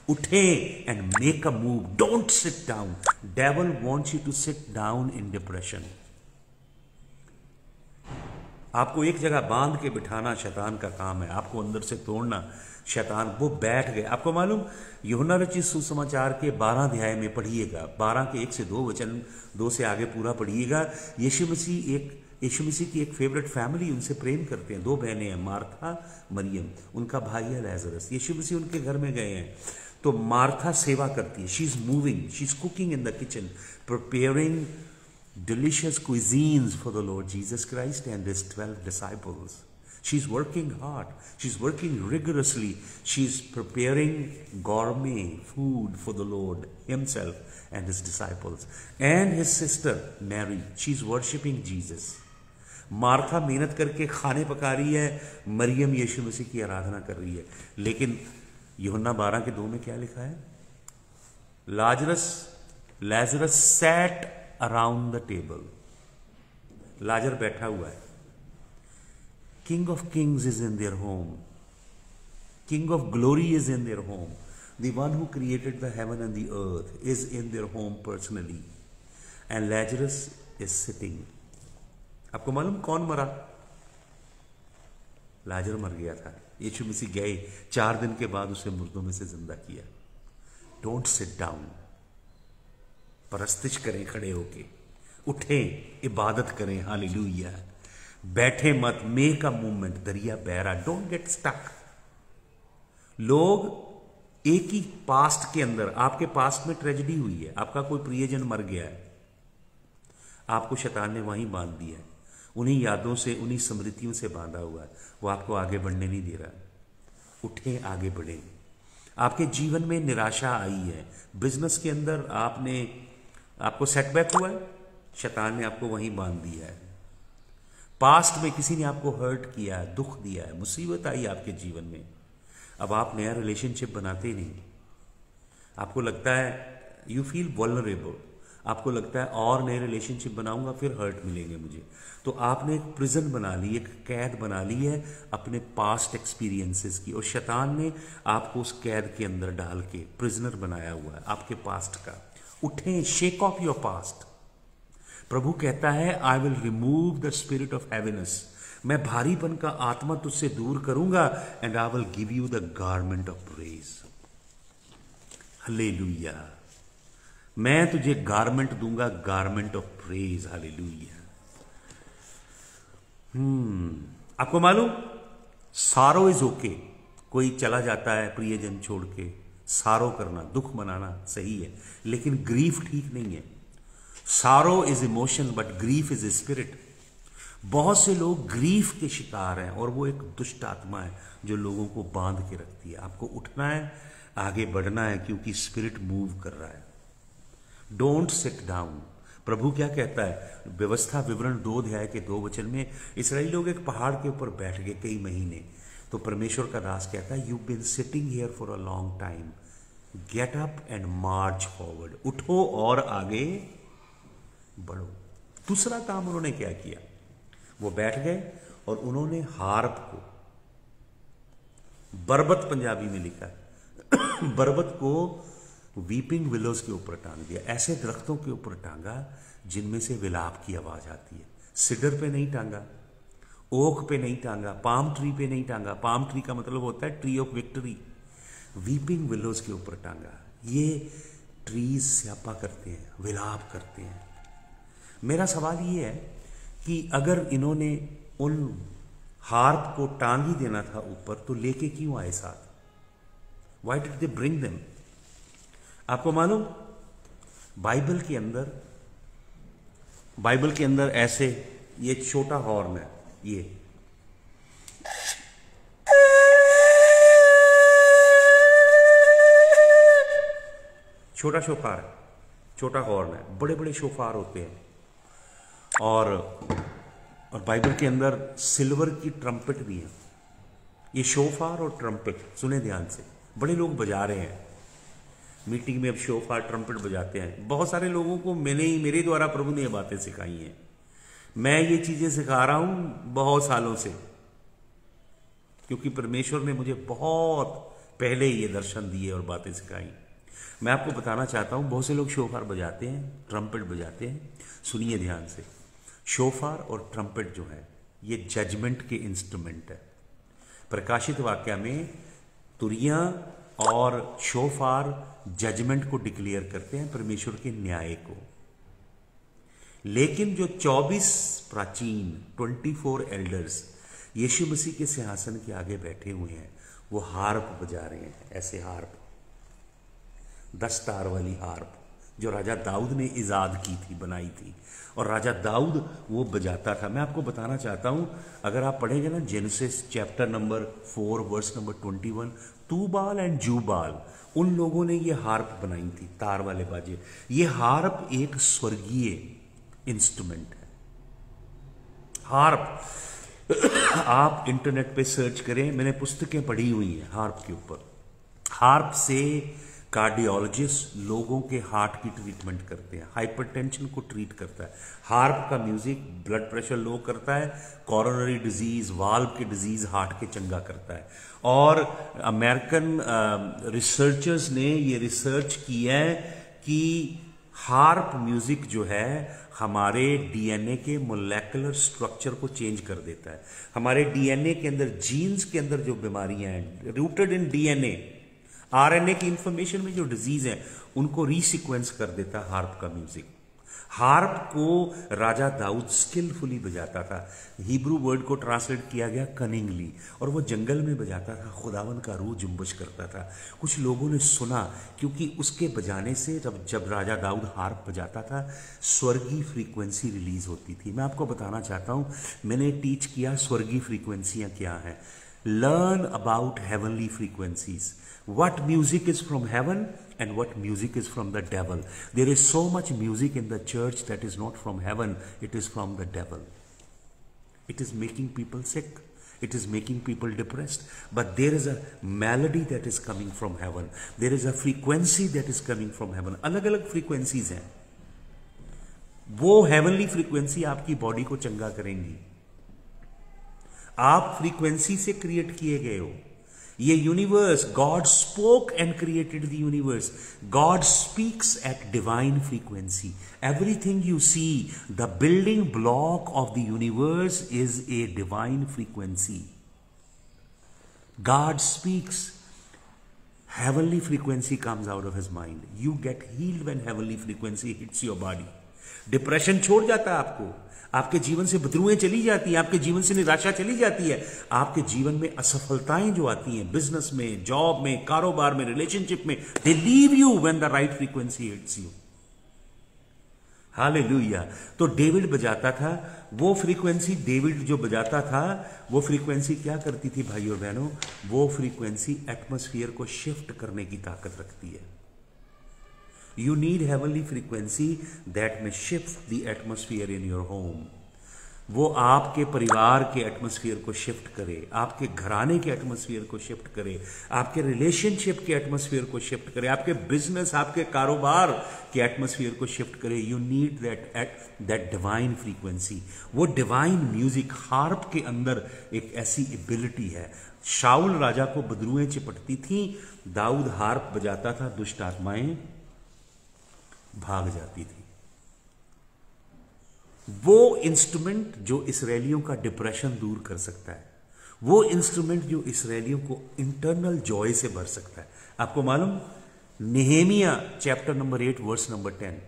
उठे and make a move. Don't sit down. Devil wants you to sit down in depression. आपको एक जगह बांध के बिठाना शैतान का काम है, आपको अंदर से तोड़ना शैतान। वो बैठ गए। आपको मालूम, यूहन्ना रचित सुसमाचार के 12 अध्याय में पढ़िएगा, 12 के 1 से 2 वचन, 2 से आगे पूरा पढ़िएगा। यीशु मसीह की एक फेवरेट फैमिली उनसे प्रेम करते हैं। 2 बहनें हैं, मार्था, मरियम, उनका भाई है लैजरस। यीशु मसीह उनके घर में गए हैं तो मार्था सेवा करती है। She is moving, she is cooking in the kitchen, preparing delicious cuisines for the Lord Jesus Christ and his 12 disciples. She's working hard. She's working rigorously. She's preparing gourmet food for the Lord himself and his disciples. And his sister Mary, she's worshipping Jesus. Martha मेहनत करके खाने पका रही है, मरियम यीशु मसीह की आराधना कर रही है। लेकिन यूहन्ना 12 के 2 में क्या लिखा है? Lazarus sat around the table. लाजर बैठा हुआ है। King of kings is in their home, king of glory is in their home, the one who created the heaven and the earth is in their home personally, and Lazarus is sitting. आपको मालूम कौन मरा? लाजर मर गया था। यीशु मसीह गए, 4 दिन के बाद उसे मुर्दों में से जिंदा किया। डोंट सिट डाउन, परस्तिश करें खड़े होके, उठें, इबादत करें, हालेलुया। बैठे मत, मेक अ मूवमेंट, दरिया बह रहा, डोंट गेट स्टक। लोग एक ही पास्ट के अंदर, आपके पास्ट में ट्रेजेडी हुई है, आपका कोई प्रियजन मर गया है, आपको शैतान ने वहीं बांध दिया है, उन्हीं यादों से, उन्हीं स्मृतियों से बांधा हुआ है, वो आपको आगे बढ़ने नहीं दे रहा। उठें, आगे बढ़ें। आपके जीवन में निराशा आई है, बिजनेस के अंदर आपको सेटबैक हुआ है, शैतान ने आपको वहीं बांध दिया है। पास्ट में किसी ने आपको हर्ट किया है, दुख दिया है, मुसीबत आई आपके जीवन में, अब आप नया रिलेशनशिप बनाते नहीं। आपको लगता है यू फील वल्नरेबल, आपको लगता है और नए रिलेशनशिप बनाऊंगा फिर हर्ट मिलेंगे मुझे। तो आपने एक प्रिजन बना ली, एक कैद बना ली है अपने पास्ट एक्सपीरियंसेस की, और शैतान ने आपको उस कैद के अंदर डाल के प्रिजनर बनाया हुआ है आपके पास्ट का। उठें, शेक ऑफ योर पास्ट। प्रभु कहता है I will remove the spirit of heaviness, मैं भारीपन का आत्मा तुझसे दूर करूंगा, and I will give you the garment of praise. Hallelujah. मैं तुझे गारमेंट दूंगा, गारमेंट ऑफ प्रेज। हालेलुया। आपको मालूम, सारो इज ओके। कोई चला जाता है प्रियजन छोड़ के, सारो करना, दुख मनाना सही है, लेकिन ग्रीफ ठीक नहीं है। सारो is emotion but grief is spirit. बहुत से लोग ग्रीफ के शिकार हैं, और वो एक दुष्ट आत्मा है जो लोगों को बांध के रखती है। आपको उठना है, आगे बढ़ना है, क्योंकि स्पिरिट मूव कर रहा है। Don't sit down. प्रभु क्या कहता है? व्यवस्था विवरण 2 अध्याय के 2 वचन में, इस्राएली लोग एक पहाड़ के ऊपर बैठ गए कई महीने, तो परमेश्वर का दास कहता है you been sitting here for a long time, get up and march forward. उठो और आगे बढ़ो। दूसरा काम उन्होंने क्या किया? वो बैठ गए और उन्होंने हार्प को, बरबत पंजाबी में लिखा है, बरबत को वीपिंग विलोज के ऊपर टांग दिया। ऐसे दरख्तों के ऊपर टांगा जिनमें से विलाप की आवाज आती है। सिडर पे नहीं टांगा, ओक पे नहीं टांगा, पाम ट्री पे नहीं टांगा। पाम ट्री का मतलब होता है tree of victory. Weeping willows के ऊपर टांगा। ये ट्रीज स्यापा करते हैं, विलाप करते हैं। मेरा सवाल ये है कि अगर इन्होंने उन हार्प को टांग ही देना था ऊपर, तो लेके क्यों आए साथ? Why did they bring them? आपको मालूम, बाइबल के अंदर ऐसे, ये छोटा हॉर्न है, ये छोटा शोफार है, छोटा हॉर्न है। बड़े बड़े शोफार होते हैं, और बाइबल के अंदर सिल्वर की ट्रम्पेट भी है। ये शोफार और ट्रम्पेट, सुने ध्यान से, बड़े लोग बजा रहे हैं मीटिंग में। अब शोफार ट्रम्पेट बजाते हैं। बहुत सारे लोगों को मेरे द्वारा प्रभु ने ये बातें सिखाई हैं। मैं ये चीजें सिखा रहा हूं बहुत सालों से, क्योंकि परमेश्वर ने मुझे बहुत पहले ये दर्शन दिए और बातें सिखाई। मैं आपको बताना चाहता हूं, बहुत से लोग शोफार बजाते हैं, ट्रम्पेट बजाते हैं। सुनिए ध्यान से, शोफार और ट्रम्पेट जो है, ये जजमेंट के इंस्ट्रूमेंट है। प्रकाशित वाक्य में तुरियां और शोफार जजमेंट को डिक्लेयर करते हैं, परमेश्वर के न्याय को। लेकिन जो 24 प्राचीन 24 एल्डर्स यीशु मसीह के सिंहासन के आगे बैठे हुए हैं, वो हार्प बजा रहे हैं, ऐसे हार्प, 10 तार वाली हार्प जो राजा दाऊद ने इजाद की थी, बनाई थी, और राजा दाऊद वो बजाता था। मैं आपको बताना चाहता हूं, अगर आप पढ़ेंगे ना Genesis chapter number 4 verse number 21, Tubal and Jubal, उन लोगों ने ये हार्प बनाई थी, तार वाले बाजे। ये हार्प एक स्वर्गीय इंस्ट्रूमेंट है। हार्प आप इंटरनेट पे सर्च करें, मैंने पुस्तकें पढ़ी हुई हैं हार्प के ऊपर। हार्प से कार्डियोलॉजिस्ट लोगों के हार्ट की ट्रीटमेंट करते हैं, हाइपरटेंशन को ट्रीट करता है। हार्प का म्यूजिक ब्लड प्रेशर लो करता है, कोरोनरी डिजीज, वाल्व के डिजीज हार्ट के चंगा करता है। और अमेरिकन रिसर्चर्स ने ये रिसर्च की है कि हार्प म्यूजिक जो है हमारे डीएनए के मोलेकुलर स्ट्रक्चर को चेंज कर देता है। हमारे डीएनए के अंदर, जीन्स के अंदर जो बीमारियां हैं, रूटेड इन डीएनए, आरएनए की इंफॉर्मेशन में जो डिजीज है, उनको रीसिक्वेंस कर देता है हार्प का म्यूजिक। हार्प को राजा दाऊद स्किलफुली बजाता था। हिब्रू वर्ड को ट्रांसलेट किया गया कनिंगली, और वो जंगल में बजाता था, खुदावन का रूह जुम्बश करता था। कुछ लोगों ने सुना, क्योंकि उसके बजाने से जब राजा दाऊद हार्प बजाता था, स्वर्गीय फ्रीक्वेंसी रिलीज होती थी। मैं आपको बताना चाहता हूं, मैंने टीच किया स्वर्गीय फ्रीक्वेंसियां क्या हैं। Learn about heavenly frequencies, what music is from heaven and what music is from the devil. There is so much music in the church that is not from heaven, it is from the devil. It is making people sick, it is making people depressed, but there is a melody that is coming from heaven, there is a frequency that is coming from heaven. अलग अलग frequencies हैं, वो heavenly frequency आपकी बॉडी को चंगा करेंगी। आप फ्रीक्वेंसी से क्रिएट किए गए हो। ये universe, God spoke and created the universe. God speaks at divine frequency. Everything you see, the building block of the universe is a divine frequency. God speaks, heavenly frequency comes out of his mind. You get healed when heavenly frequency hits your body. Depression छोड़ जाता है आपको, आपके जीवन से बदरुएं चली जाती हैं, आपके जीवन से निराशा चली जाती है, आपके जीवन में असफलताएं जो आती हैं, बिजनेस में, जॉब में, कारोबार में, रिलेशनशिप में, they leave you when the right frequency hits you. Hallelujah. तो डेविड बजाता था, वो फ्रीक्वेंसी डेविड जो बजाता था, वो फ्रीक्वेंसी क्या करती थी भाइयों और बहनों? वो फ्रीक्वेंसी एटमॉस्फेयर को शिफ्ट करने की ताकत रखती है। You need heavenly frequency that may shift the atmosphere in your home. वो आपके परिवार के एटमॉस्फेयर को शिफ्ट करे, आपके घराने के एटमॉस्फेयर को शिफ्ट करे, आपके रिलेशनशिप के एटमॉस्फेयर को शिफ्ट करे, आपके बिजनेस, आपके कारोबार के एटमॉस्फेयर को शिफ्ट करे। You need that divine frequency. वो डिवाइन म्यूजिक, हार्प के अंदर एक ऐसी एबिलिटी है। शाऊल राजा को बदरुएं चिपटती थी, दाऊद हार्प बजाता था, दुष्ट आत्माएं भाग जाती थी। वो इंस्ट्रूमेंट जो इसराइलियों का डिप्रेशन दूर कर सकता है, वो इंस्ट्रूमेंट जो इसराइलियों को इंटरनल जॉय से भर सकता है। आपको मालूम, नेहेमिया चैप्टर नंबर 8 वर्स नंबर 10,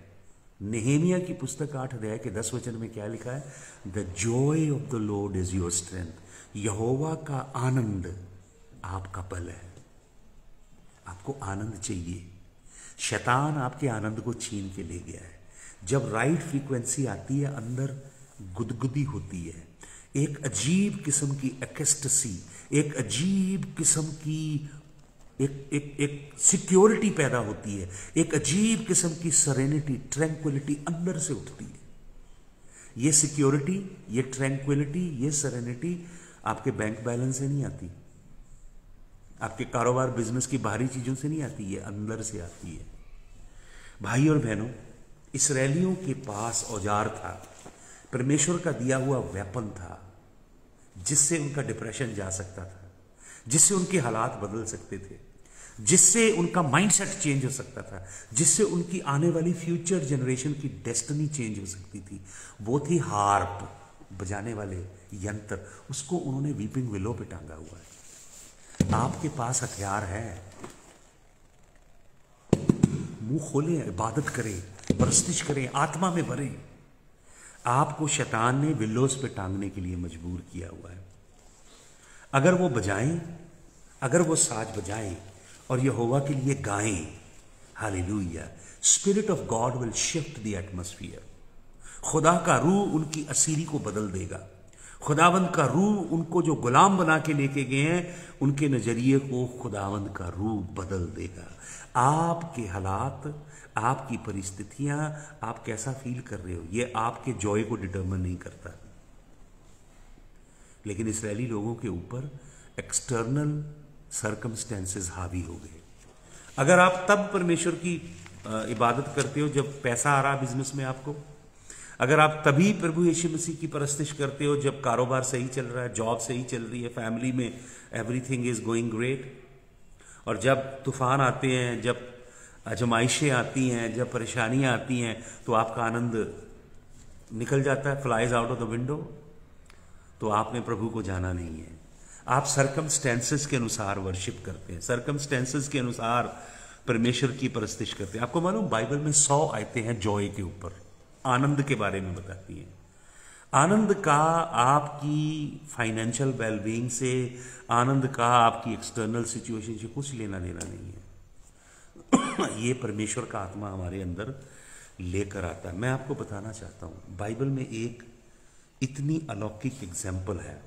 नेहेमिया की पुस्तक 8 अध्याय के 10 वचन में क्या लिखा है? The joy of the Lord is your strength. यहोवा का आनंद आपका बल है। आपको आनंद चाहिए, शैतान आपके आनंद को छीन के ले गया है। जब राइट फ्रीक्वेंसी आती है, अंदर गुदगुदी होती है, एक अजीब किस्म की एक्सटेसी, एक अजीब किस्म की एक सिक्योरिटी पैदा होती है, एक अजीब किस्म की सरेनिटी, ट्रैंक्विलिटी अंदर से उठती है। ये सिक्योरिटी, ये ट्रैंक्विलिटी, ये सरेनिटी आपके बैंक बैलेंस से नहीं आती, आपके कारोबार बिजनेस की बाहरी चीजों से नहीं आती, ये अंदर से आती है। भाई और बहनों, इसराइलियों के पास औजार था, परमेश्वर का दिया हुआ वेपन था, जिससे उनका डिप्रेशन जा सकता था, जिससे उनके हालात बदल सकते थे, जिससे उनका माइंडसेट चेंज हो सकता था, जिससे उनकी आने वाली फ्यूचर जनरेशन की डेस्टिनी चेंज हो सकती थी। वो थी हार्प बजाने वाले यंत्र, उसको उन्होंने वीपिंग विलो पे टांगा हुआ है। आपके पास हथियार है, मुंह खोलें, इबादत करें, परस्तिश करें, आत्मा में भरें। आपको शैतान ने विलोस पे टांगने के लिए मजबूर किया हुआ है। अगर वो बजाएं, अगर वो साज बजाएं और यहोवा के लिए गाएं, hallelujah, spirit of God will shift the atmosphere. खुदा का रूह उनकी असीरी को बदल देगा। खुदावंद का रूह उनको जो गुलाम बना के लेके गए हैं, उनके नजरिए को खुदावंद का रूह बदल देगा। आपके हालात, आपकी परिस्थितियां, आप कैसा फील कर रहे हो, ये आपके जॉय को डिटरमिन नहीं करता। लेकिन इस्राएली लोगों के ऊपर एक्सटर्नल सर्कमस्टेंसेस हावी हो गए। अगर आप तब परमेश्वर की इबादत करते हो जब पैसा आ रहा बिजनेस में आपको, अगर आप तभी प्रभु यीशु मसीह की परस्तिश करते हो जब कारोबार सही चल रहा है, जॉब सही चल रही है, फैमिली में एवरीथिंग इज गोइंग ग्रेट, और जब तूफान आते हैं, जब आजमाइशें आती हैं, जब परेशानियां आती हैं, तो आपका आनंद निकल जाता है, flies out of the window, तो आपने प्रभु को जाना नहीं है। आप सरकमस्टेंसेस के अनुसार वर्शिप करते हैं, सरकमस्टेंसेस के अनुसार परमेश्वर की परस्तिश करते हैं। आपको मालूम बाइबल में 100 आयतें हैं जॉय के ऊपर, आनंद के बारे में बताती हैं। आनंद का आपकी फाइनेंशियल वेलबींग से, आनंद का आपकी एक्सटर्नल सिचुएशन से कुछ लेना देना नहीं है। ये परमेश्वर का आत्मा हमारे अंदर लेकर आता है। मैं आपको बताना चाहता हूं, बाइबल में एक इतनी अलौकिक एग्जाम्पल है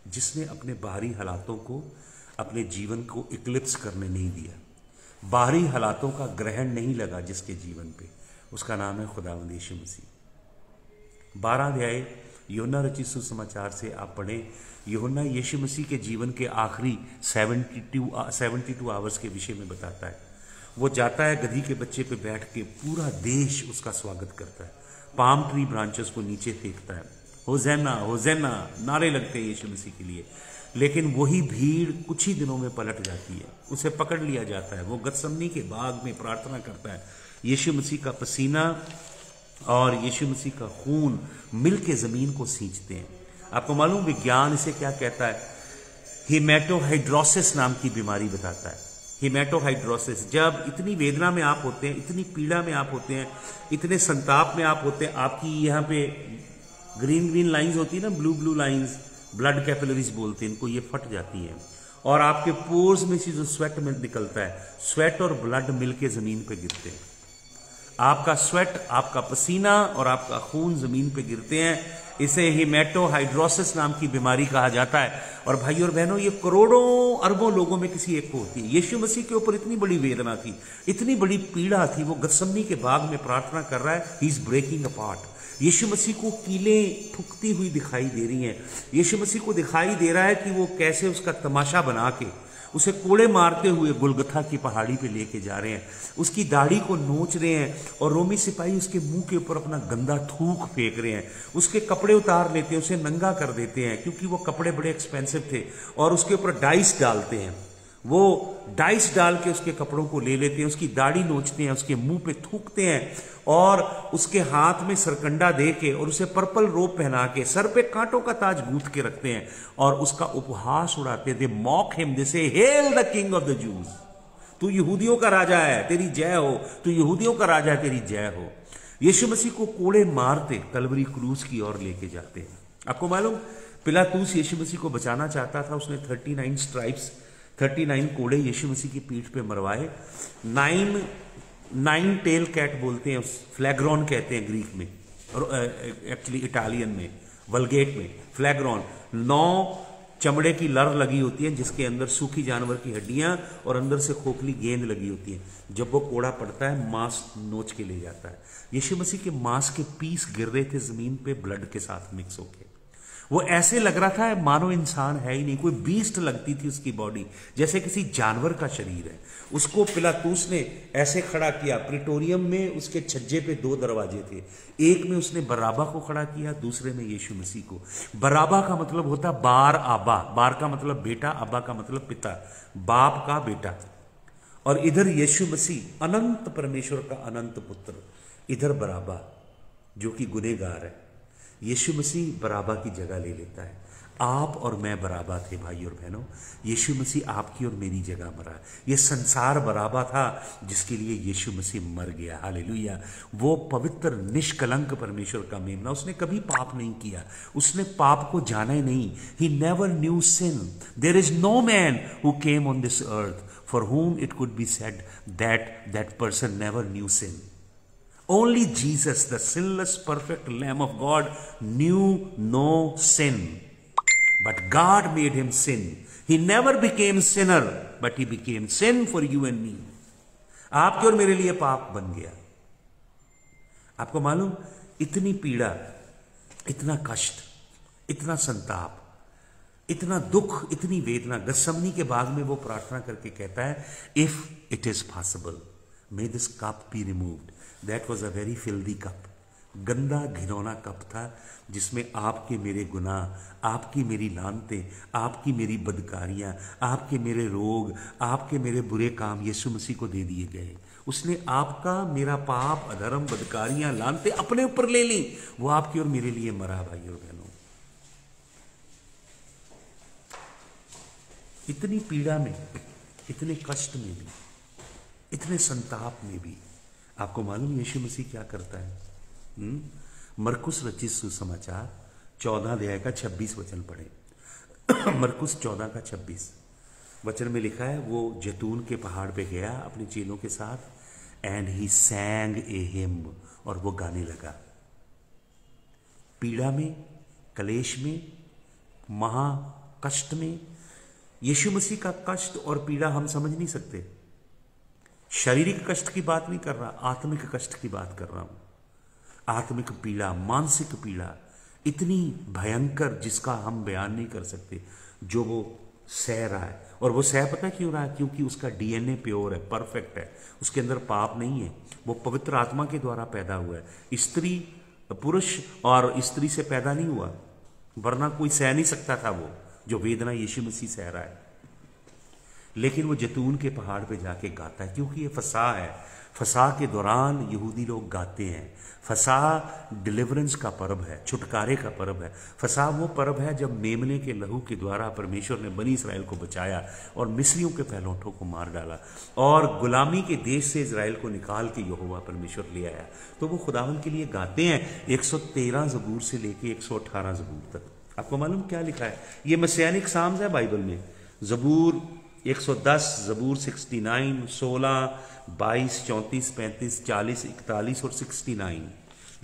जिसने अपने बाहरी हालातों को, अपने जीवन को इक्लिप्स करने नहीं दिया, बाहरी हालातों का ग्रहण नहीं लगा जिसके जीवन पे, उसका नाम है खुदावंद यीशु मसीह। 12 अध्याय यूहन्ना रचित सुसमाचार से आप पढ़ें, यूहन्ना यीशु मसीह के जीवन के आखिरी 72 आवर्स के विषय में बताता है। वो जाता है गधी के बच्चे पे बैठ के, पूरा देश उसका स्वागत करता है, पाम ट्री ब्रांचेस को नीचे फेंकता है, होज़ैना होज़ैना नारे लगते हैं यीशु मसीह के लिए। लेकिन वही भीड़ कुछ ही दिनों में पलट जाती है, उसे पकड़ लिया जाता है, वो गतसमनी के बाग में प्रार्थना करता है। यीशु मसीह का पसीना और यीशु मसीह का खून मिलके जमीन को सींचते हैं। आपको मालूम विज्ञान इसे क्या कहता है? हेमेटोहाइड्रोसिस नाम की बीमारी बताता है। हेमेटोहाइड्रोसिस, जब इतनी वेदना में आप होते हैं, इतनी पीड़ा में आप होते हैं, इतने संताप में आप होते हैं, आपकी यहाँ पे ग्रीन लाइंस होती है ना, ब्लू लाइंस, ब्लड कैपिलरीज बोलते हैं इनको, ये फट जाती हैं और आपके पोर्स में से जो स्वेट में निकलता है, स्वेट और ब्लड मिलके जमीन पे गिरते हैं। आपका स्वेट, आपका पसीना और आपका खून जमीन पे गिरते हैं। इसे हेमेटोहाइड्रोसिस नाम की बीमारी कहा जाता है। और भाई और बहनों, ये करोड़ों अरबों लोगों में किसी एक को होती है। यीशु मसीह के ऊपर इतनी बड़ी वेदना थी, इतनी बड़ी पीड़ा थी, वो गतसमनी के बाग में प्रार्थना कर रहा है, ही इज ब्रेकिंग अपार्ट। यीशु मसीह को कीलें ठुकती हुई दिखाई दे रही हैं। यीशु मसीह को दिखाई दे रहा है कि वो कैसे उसका तमाशा बना के उसे कोड़े मारते हुए गुलगथा की पहाड़ी पे लेके जा रहे हैं, उसकी दाढ़ी को नोच रहे हैं और रोमी सिपाही उसके मुंह के ऊपर अपना गंदा थूक फेंक रहे हैं, उसके कपड़े उतार लेते हैं, उसे नंगा कर देते हैं क्योंकि वो कपड़े बड़े एक्सपेंसिव थे, और उसके ऊपर डाइस डालते हैं। वो डाइस डाल के उसके कपड़ों को ले लेते हैं, उसकी दाढ़ी नोचते हैं, उसके मुंह पे थूकते हैं और उसके हाथ में सरकंडा दे के और उसे पर्पल रोब पहना के सर पे कांटों का ताज गूंथ के रखते हैं और उसका उपहास उड़ाते हैं। दे mock him, they say hail the king of the Jews, तू यहूदियों का राजा है, तेरी जय हो, तू यहूदियों का राजा है, तेरी जय हो। यीशु मसीह को कोड़े मारते कलवरी क्रूस की ओर लेके जाते हैं। आपको मालूम, पिलातूस यीशु मसीह को बचाना चाहता था, उसने 39 स्ट्राइप्स, 39 कोड़े यीशु मसीह की पीठ पे मरवाए। 9 टेल कैट बोलते हैं, फ्लैग्रॉन कहते हैं ग्रीक में, और एक्चुअली इटालियन में, वलगेट में फ्लैग्रॉन, 9 चमड़े की लर लगी होती है जिसके अंदर सूखी जानवर की हड्डियां और अंदर से खोखली गेंद लगी होती है। जब वो कोड़ा पड़ता है, मांस नोच के ले जाता है। यीशु मसीह के मांस के पीस गिर रहे थे जमीन पे ब्लड के साथ मिक्स होके। वो ऐसे लग रहा था मानो इंसान है ही नहीं, कोई बीस्ट लगती थी उसकी बॉडी, जैसे किसी जानवर का शरीर है। उसको पिलातूस ने ऐसे खड़ा किया। प्रिटोरियम में उसके छज्जे पे 2 दरवाजे थे, एक में उसने बराबा को खड़ा किया, दूसरे में यीशु मसीह को। बराबा का मतलब होता बार आबा, बार का मतलब बेटा, आबा का मतलब पिता, बाप का बेटा। और इधर यीशु मसीह अनंत परमेश्वर का अनंत पुत्र, इधर बराबा जो कि गुनहगार है। यीशु मसीह बराबा की जगह ले लेता है। आप और मैं बराबर थे भाई और बहनों। यीशु मसीह आपकी और मेरी जगह मरा। ये संसार बराबर था जिसके लिए यीशु मसीह मर गया। हालेलुया। वो पवित्र निष्कलंक परमेश्वर का मेमना, उसने कभी पाप नहीं किया, उसने पाप को जाना ही नहीं। He never knew sin. There is no man who came on this earth for whom it could be said that person never knew sin. Only Jesus, the sinless, perfect Lamb of God, knew no sin. But God made him sin. He never became sinner, but he became sin for you and me. आपके और मेरे लिए पाप बन गया। आपको मालूम, इतनी पीड़ा, इतना कष्ट, इतना संताप, इतना दुख, इतनी वेदना। गत्समनी के बाग में वो प्रार्थना करके कहता है, if it is possible may this cup be removed. That was a very filthy cup. गंदा घिनौना कप था जिसमें आपके मेरे गुनाह, आपकी मेरी लानतें, आपकी मेरी बदकारियां, आपके मेरे रोग, आपके मेरे बुरे काम यीशु मसीह को दे दिए गए। उसने आपका मेरा पाप, अधर्म, बदकारियां, लानतें अपने ऊपर ले ली। वो आपकी और मेरे लिए मरा भाई और बहनों। इतनी पीड़ा में, इतने कष्ट में भी, इतने संताप में भी आपको मालूम यीशु मसीह क्या करता है? मरकुस रचित सुसमाचार 14 अध्याय का 26 वचन पढ़े। मरकुस 14 का 26 वचन में लिखा है, वो जैतून के पहाड़ पे गया अपने चेलों के साथ, एंड ही सैंग ए हिम, और वो गाने लगा। पीड़ा में, कलेश में, महा कष्ट में। यीशु मसीह का कष्ट और पीड़ा हम समझ नहीं सकते। शारीरिक कष्ट की बात नहीं कर रहा, आत्मिक कष्ट की बात कर रहा हूं। आत्मिक पीड़ा, मानसिक पीड़ा इतनी भयंकर जिसका हम बयान नहीं कर सकते, जो वो सह रहा है। और वो सह पता क्यों रहा है? क्योंकि उसका डीएनए प्योर है, परफेक्ट है, उसके अंदर पाप नहीं है। वो पवित्र आत्मा के द्वारा पैदा हुआ है। स्त्री, पुरुष और स्त्री से पैदा नहीं हुआ, वरना कोई सह नहीं सकता था वो जो वेदना यीशु मसीह सह रहा है। लेकिन वो जैतून के पहाड़ पे जाके गाता है, क्योंकि ये फसाह है। फसाह के दौरान यहूदी लोग गाते हैं। फसाह डिलीवरेंस का पर्व है, छुटकारे का पर्व है। फसाह वो पर्व है जब मेमने के लहू के द्वारा परमेश्वर ने बनी इस्राएल को बचाया और मिस्रियों के पहलौठों को मार डाला और गुलामी के देश से इस्राएल को निकाल के यहोवा परमेश्वर ले आया। तो वो खुदावन के लिए गाते हैं 113 ज़बूर से लेके 118 ज़बूर तक। आपको मालूम क्या लिखा है? ये मसीहानिक साम्स है बाइबल में। ज़बूर 110, ज़बूर 69, 16, 22, 34, 35, 40, 41 और 69।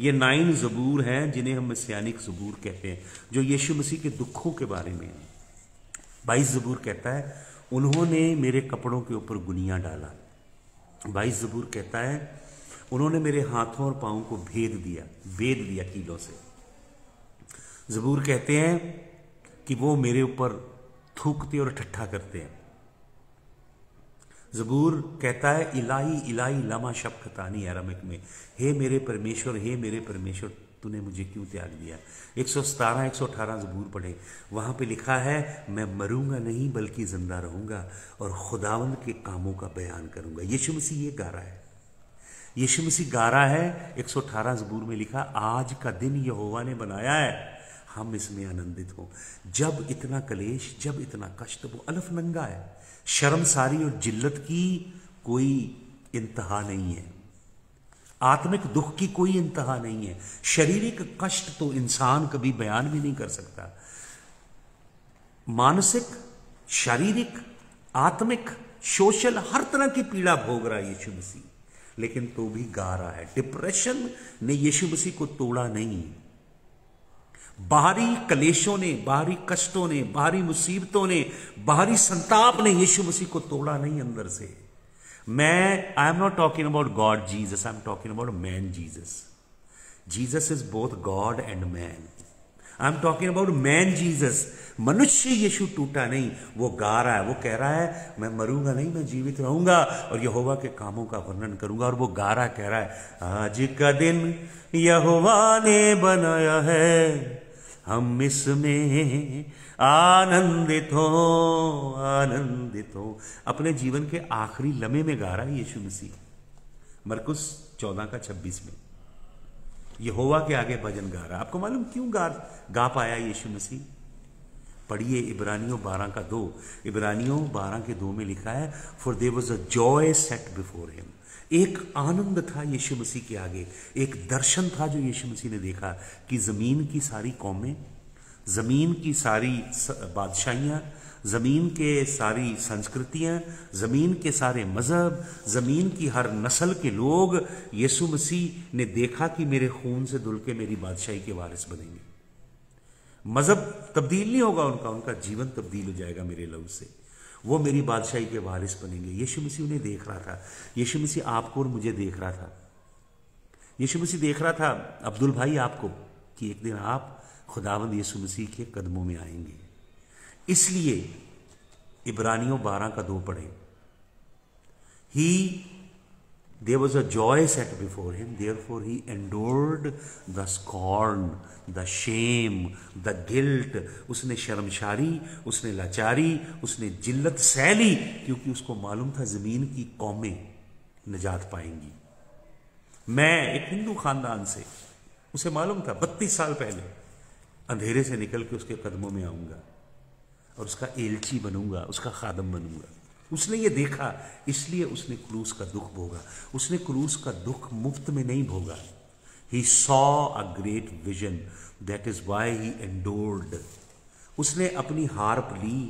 ये 9 ज़बूर हैं जिन्हें हम मसीहानिक ज़बूर कहते हैं, जो यीशु मसीह के दुखों के बारे में है। 22 ज़बूर कहता है, उन्होंने मेरे कपड़ों के ऊपर गुनिया डाला। 22 ज़बूर कहता है, उन्होंने मेरे हाथों और पाँव को भेद दिया कीलों से। ज़बूर कहते हैं कि वो मेरे ऊपर थूकते और ठट्ठा करते हैं। ज़बूर कहता है, इलाही इलाही लमा शब्कतानी अरामिक में, हे मेरे परमेश्वर तूने मुझे क्यों त्याग दिया। 117, 118 ज़बूर पढ़े, वहाँ पे लिखा है, मैं मरूंगा नहीं बल्कि जिंदा रहूंगा और खुदावंद के कामों का बयान करूंगा। यीशु मसीह ये गा रहा है। यीशु मसीह गा रहा है। 118 ज़बूर में लिखा, आज का दिन यहोवा ने बनाया है, हम इसमें आनंदित हो। जब इतना कलेश, जब इतना कष्ट, वो अलफनंगा है। शर्मसारी और जिल्लत की कोई इंतहा नहीं है। आत्मिक दुख की कोई इंतहा नहीं है। शारीरिक कष्ट तो इंसान कभी बयान भी नहीं कर सकता। मानसिक, शारीरिक, आत्मिक, सोशल, हर तरह की पीड़ा भोग रहा है यीशु मसीह, लेकिन तो भी गा रहा है। डिप्रेशन ने यीशु मसीह को तोड़ा नहीं। बाहरी कलेशों ने, बाहरी कष्टों ने, बाहरी मुसीबतों ने, बाहरी संताप ने यीशु मसीह को तोड़ा नहीं अंदर से। I am not talking about God Jesus, I am talking about man Jesus. Jesus is both God and man. I am talking about man Jesus. मनुष्य यीशु टूटा नहीं, वो गा रहा है, वो कह रहा है, मैं मरूंगा नहीं, मैं जीवित रहूंगा और यहोवा के कामों का वर्णन करूंगा। और वो गा रहा कह रहा है, आज का दिन यहोवा ने बनाया है, हम इसमें आनंदित हो। अपने जीवन के आखिरी लम्हे में गा रहा है यीशु मसीह। मरकुस 14 का 26 में यहोवा के आगे भजन गा रहा है। आपको मालूम क्यों गा पाया यीशु मसीह? पढ़िए इब्रानियों 12:2। इब्रानियों 12:2 में लिखा है, for their was a joy set before him. एक आनंद था यीशु मसीह के आगे, एक दर्शन था जो यीशु मसीह ने देखा कि जमीन की सारी कौमें, जमीन की सारी बादशाहियां, जमीन के सारी संस्कृतियां, जमीन के सारे मजहब, जमीन की हर नस्ल के लोग यीशु मसीह ने देखा कि मेरे खून से धुल के मेरी बादशाही के वारिस बनेंगे। मजहब तब्दील नहीं होगा उनका, उनका जीवन तब्दील हो जाएगा मेरे लहू से, वो मेरी बादशाही के वारिस बनेंगे। यीशु मसीह उन्हें देख रहा था, यीशु मसीह आपको और मुझे देख रहा था। यीशु मसीह देख रहा था अब्दुल भाई आपको कि एक दिन आप खुदावंद यीशु मसीह के कदमों में आएंगे। इसलिए इब्रानियों 12:2 पढ़े, There was a joy set before him, therefore he endured the scorn, the shame, the guilt। उसने शर्मशारी, उसने लाचारी, उसने जिल्लत सह ली, क्योंकि उसको मालूम था जमीन की कौमें निजात पाएंगी। मैं एक हिंदू खानदान से, उसे मालूम था 32 साल पहले अंधेरे से निकल के उसके कदमों में आऊंगा और उसका एलची बनूंगा, उसका खादम बनूंगा। उसने ये देखा, इसलिए उसने क्रूस का दुख भोगा। उसने क्रूस का दुख मुफ्त में नहीं भोगा। He saw a great vision, that is why he endured. उसने अपनी हार्प ली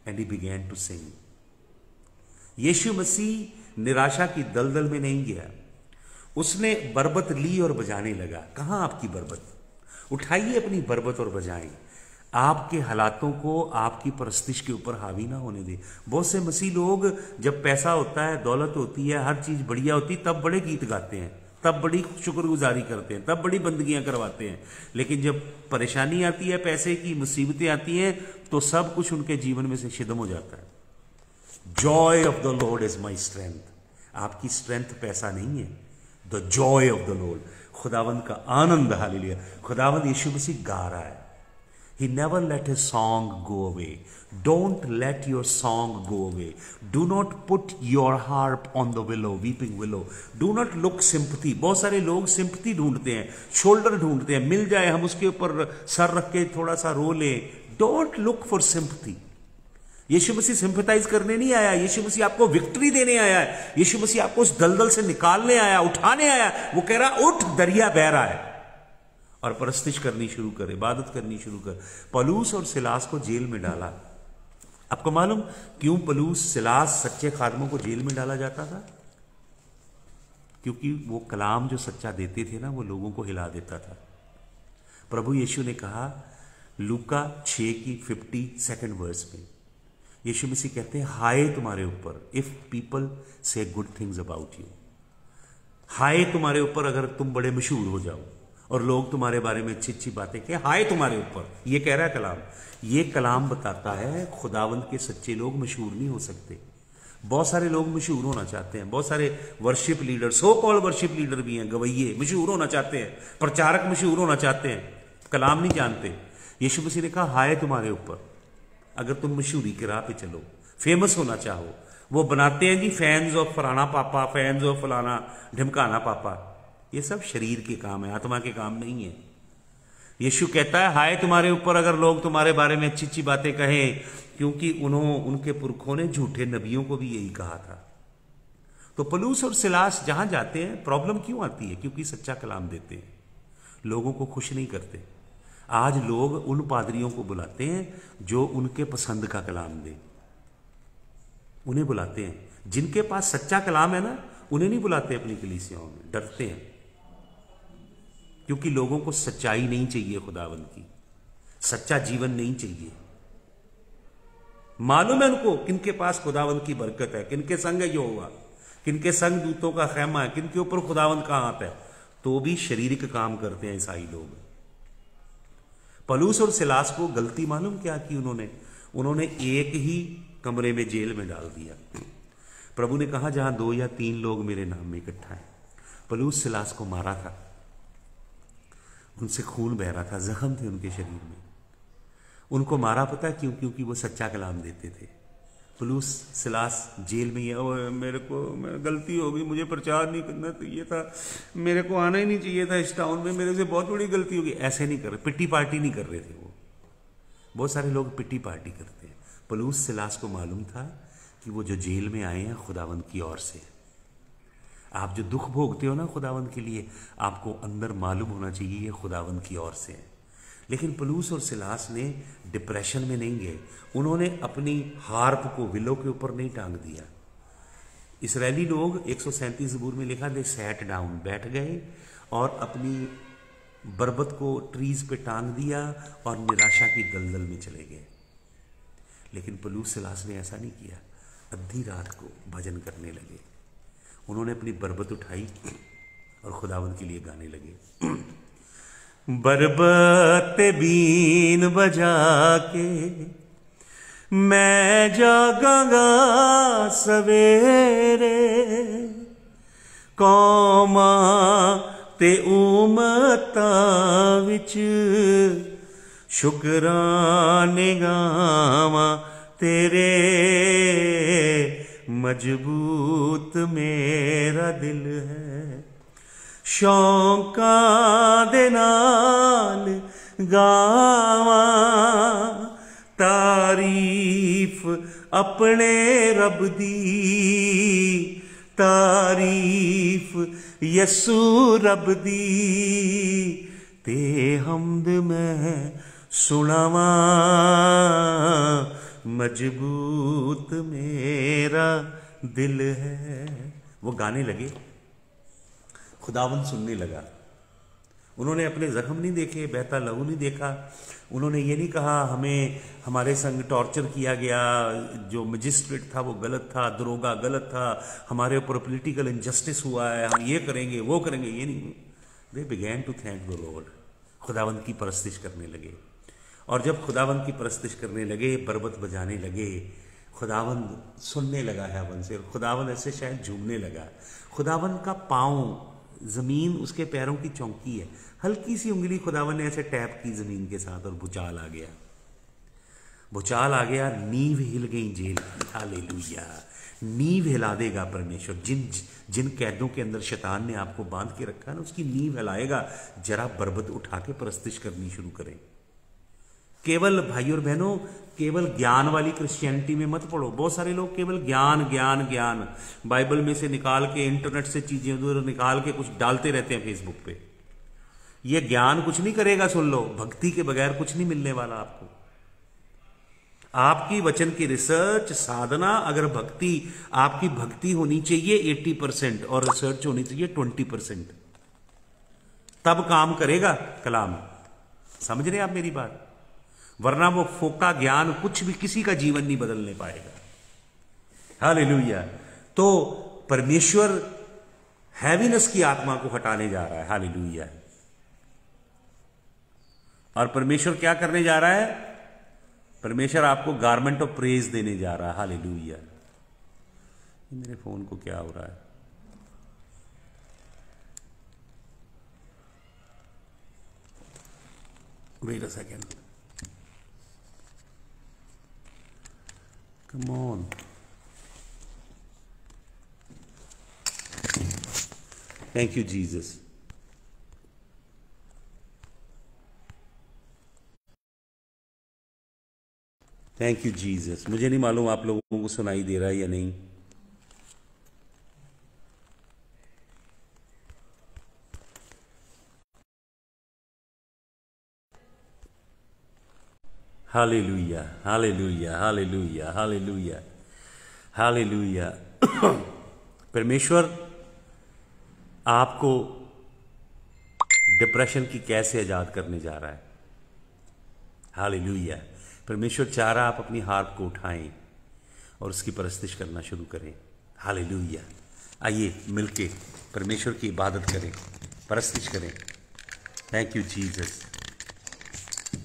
and he began to sing. यीशु मसीह निराशा की दलदल में नहीं गया, उसने बरबत ली और बजाने लगा। कहां आपकी बरबत? उठाइए अपनी बरबत और बजाएं। आपके हालातों को आपकी परस्तिश के ऊपर हावी ना होने दे। बहुत से मसीह लोग जब पैसा होता है, दौलत होती है, हर चीज बढ़िया होती है, तब बड़े गीत गाते हैं, तब बड़ी शुक्रगुजारी करते हैं, तब बड़ी बंदगियां करवाते हैं। लेकिन जब परेशानी आती है, पैसे की मुसीबतें आती हैं, तो सब कुछ उनके जीवन में से शिदम हो जाता है। Joy of the Lord is my strength. आपकी स्ट्रेंथ पैसा नहीं है। The joy of the Lord, खुदावंद का आनंद। हालेलुया। खुदावंद यीशु मसीह गा रहा है। He never let his song go away. Don't let your song go away. Do not put your harp on the willow, weeping willow. Do not look sympathy. बहुत सारे लोग सिंपथी ढूंढते हैं, शोल्डर ढूंढते हैं, मिल जाए हम उसके ऊपर सर रख के थोड़ा सा रो लें। Don't look for sympathy. Yeshu Masih sympathize करने नहीं आया, यीशु मसीह आपको विक्ट्री देने आया है। यीशु मसीह आपको उस दलदल से निकालने आया, उठाने आया। वो कह रहा उठ, दरिया बह रहा है, और परस्तिश करनी शुरू कर, इबादत करनी शुरू कर। पलूस और सिलास को जेल में डाला। आपको मालूम क्यों पलूस, सिलास, सच्चे खादमों को जेल में डाला जाता था? क्योंकि वो कलाम जो सच्चा देते थे ना, वो लोगों को हिला देता था। प्रभु यीशु ने कहा लूका 6:52 वर्स में, यीशु मसीह कहते हैं हाय तुम्हारे ऊपर, इफ पीपल से गुड थिंग्स अबाउट यू। हाय तुम्हारे ऊपर अगर तुम बड़े मशहूर हो जाओ और लोग तुम्हारे बारे में अच्छी अच्छी बातें कहें, हाय तुम्हारे ऊपर। ये कह रहा है कलाम। ये कलाम बताता है खुदावंद के सच्चे लोग मशहूर नहीं हो सकते। बहुत सारे लोग मशहूर होना चाहते हैं, बहुत सारे worship leader, so called worship leader भी हैं, गवैये मशहूर होना चाहते हैं, प्रचारक मशहूर होना चाहते हैं, कलाम नहीं जानते। यीशु मसीह ने कहा हाय तुम्हारे ऊपर अगर तुम मशहूरी की राह पे चलो, फेमस होना चाहो। वो बनाते हैं जी फैंस ऑफ फलाना पापा, फैंस ऑफ फलाना ढिमकाना पापा। ये सब शरीर के काम है, आत्मा के काम नहीं है। यीशु कहता है हाय तुम्हारे ऊपर अगर लोग तुम्हारे बारे में अच्छी अच्छी बातें कहें, क्योंकि उनके पुरखों ने झूठे नबियों को भी यही कहा था। तो पलूस और सिलास जहां जाते हैं, प्रॉब्लम क्यों आती है? क्योंकि सच्चा कलाम देते हैं, लोगों को खुश नहीं करते। आज लोग उन पादरियों को बुलाते हैं जो उनके पसंद का कलाम दे, उन्हें बुलाते हैं। जिनके पास सच्चा कलाम है ना, उन्हें नहीं बुलाते अपनी कलीसियाओं में, डरते हैं, क्योंकि लोगों को सच्चाई नहीं चाहिए, खुदावंद की सच्चा जीवन नहीं चाहिए। मालूम है उनको किनके पास खुदावंद की बरकत है, किनके संग है यहोवा, किनके संग दूतों का खैमा है, किनके ऊपर खुदावंद का हाथ है, तो भी शारीरिक काम करते हैं ईसाई लोग। पलूस और सिलास को गलती मालूम क्या की उन्होंने एक ही कमरे में जेल में डाल दिया। प्रभु ने कहा जहां 2 या 3 लोग मेरे नाम में इकट्ठा है। पलूस सिलास को मारा था, उनसे खून बह रहा था, जख्म थे उनके शरीर में। उनको मारा पता है क्यों? क्योंकि वो सच्चा कलाम देते थे। पलूस सिलास जेल में ही, मेरे को गलती हो गई, मुझे प्रचार नहीं करना चाहिए था, मेरे को आना ही नहीं चाहिए था इस टाउन में, मेरे से बहुत बड़ी गलती होगी। ऐसे नहीं कर रहे, पिट्टी पार्टी नहीं कर रहे थे वो। बहुत सारे लोग पिटी पार्टी करते हैं। पलूस सिलास को मालूम था कि वो जो जेल में आए हैं खुदावंद की ओर से। आप जो दुख भोगते हो ना खुदावंद के लिए, आपको अंदर मालूम होना चाहिए ये खुदावंद की ओर से है। लेकिन पलूस और सिलास ने डिप्रेशन में नहीं गए, उन्होंने अपनी हार्प को विलो के ऊपर नहीं टांग दिया। इसराइली लोग 137 ज़बूर में लिखा, दे सैट डाउन, बैठ गए और अपनी बरबत को ट्रीज पे टांग दिया और निराशा की दलदल में चले गए। लेकिन पलूस सिलास ने ऐसा नहीं किया, आधी रात को भजन करने लगे। उन्होंने अपनी बरबत उठाई और खुदावंद के लिए गाने लगे। बरबत बीन बजा के मैं जागांगा सवेरे, कौमां ते उम्मतां विच शुकराने गावां तेरे, मजबूत मेरा दिल है, शौकां दे नाल गावां तारीफ अपने रब दी, तारीफ यसू रब दी, ते हमद मैं सुनावा, मजबूत मेरा दिल है। वो गाने लगे, खुदावंद सुनने लगा। उन्होंने अपने जख्म नहीं देखे, बहता लहू नहीं देखा। उन्होंने ये नहीं कहा हमें हमारे संग टॉर्चर किया गया, जो मजिस्ट्रेट था वो गलत था, दरोगा गलत था, हमारे ऊपर पॉलिटिकल इनजस्टिस हुआ है, हम ये करेंगे वो करेंगे, ये नहीं। They began to thank the Lord, खुदावंद की परस्तिश करने लगे। और जब खुदावंद की परस्तिश करने लगे, बरबत बजाने लगे, खुदावंद सुनने लगा है हवन से, और खुदावंद ऐसे शायद झूमने लगा। खुदावंद का पाँव जमीन उसके पैरों की चौंकी है, हल्की सी उंगली खुदावन ने ऐसे टैप की जमीन के साथ और भूचाल आ गया, भूचाल आ गया, नींव हिल गई जेल की। हालेलुया, नींव हिला देगा परमेश्वर। जिन कैदों के अंदर शैतान ने आपको बांध के रखा है ना, उसकी नींव हिलाएगा। जरा बरबत उठा के परस्तिश करनी शुरू करें। केवल भाई और बहनों, केवल ज्ञान वाली क्रिश्चियनिटी में मत पढ़ो। बहुत सारे लोग केवल ज्ञान ज्ञान ज्ञान बाइबल में से निकाल के, इंटरनेट से चीजें उधर निकाल के कुछ डालते रहते हैं फेसबुक पे। ये ज्ञान कुछ नहीं करेगा, सुन लो, भक्ति के बगैर कुछ नहीं मिलने वाला आपको। आपकी वचन की रिसर्च साधना, अगर भक्ति, आपकी भक्ति होनी चाहिए 80% और रिसर्च होनी चाहिए 20%, तब काम करेगा कलाम। समझ रहे आप मेरी बात? वरना वो फोका ज्ञान कुछ भी किसी का जीवन नहीं बदलने पाएगा। हालेलुया। तो परमेश्वर हैवीनेस की आत्मा को हटाने जा रहा है। हालेलुया। और परमेश्वर क्या करने जा रहा है? परमेश्वर आपको गारमेंट ऑफ प्रेज देने जा रहा है। हालेलुया। मेरे फोन को क्या हो रहा है? Wait a second, come on. Thank you Jesus. Thank you Jesus. मुझे नहीं मालूम आप लोगों को सुनाई दे रहा है या नहीं। Hallelujah, hallelujah, hallelujah, hallelujah, hallelujah. परमेश्वर आपको डिप्रेशन की कैसे आजाद करने जा रहा है। हालेलुया। परमेश्वर चाह रहा आप अपनी हार्प को उठाएं और उसकी परस्तिश करना शुरू करें। हालेलुया। आइए मिलके परमेश्वर की इबादत करें, परस्तिश करें। Thank you Jesus,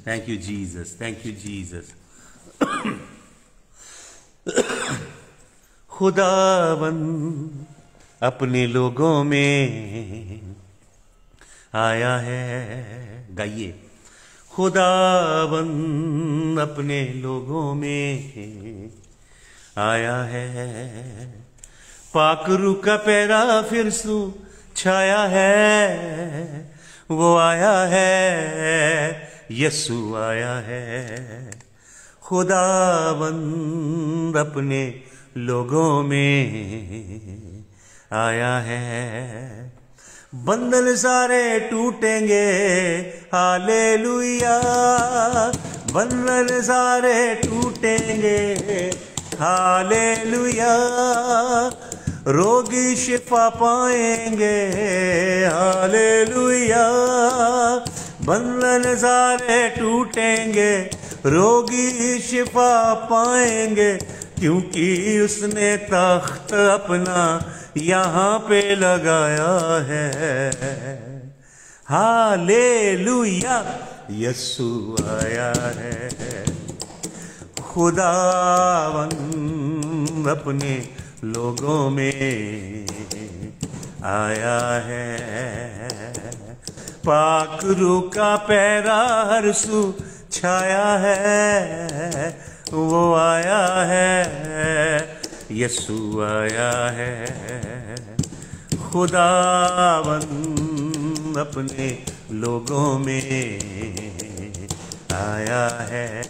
thank you Jesus, thank you Jesus. खुदावन अपने लोगों में आया है। गाइए, खुदावन अपने लोगों में आया है। पाकरू का पैरा फिर सू छाया है, वो आया है, यस्सु आया है। खुदावंद अपने लोगों में आया है। बंधन सारे टूटेंगे, हालेलुया। बंधन सारे टूटेंगे, हालेलुया। रोगी शिफा पाएंगे, हालेलुया। बंधन सारे टूटेंगे, रोगी शिफा पाएंगे, क्योंकि उसने तख्त अपना यहाँ पे लगाया है। हालेलुया, यस्सु आया है। खुदावंद अपने लोगों में आया है। पाक रूह का पैरा हर सू छाया है, वो आया है, यस्सु आया है। खुदावंद अपने लोगों में आया है।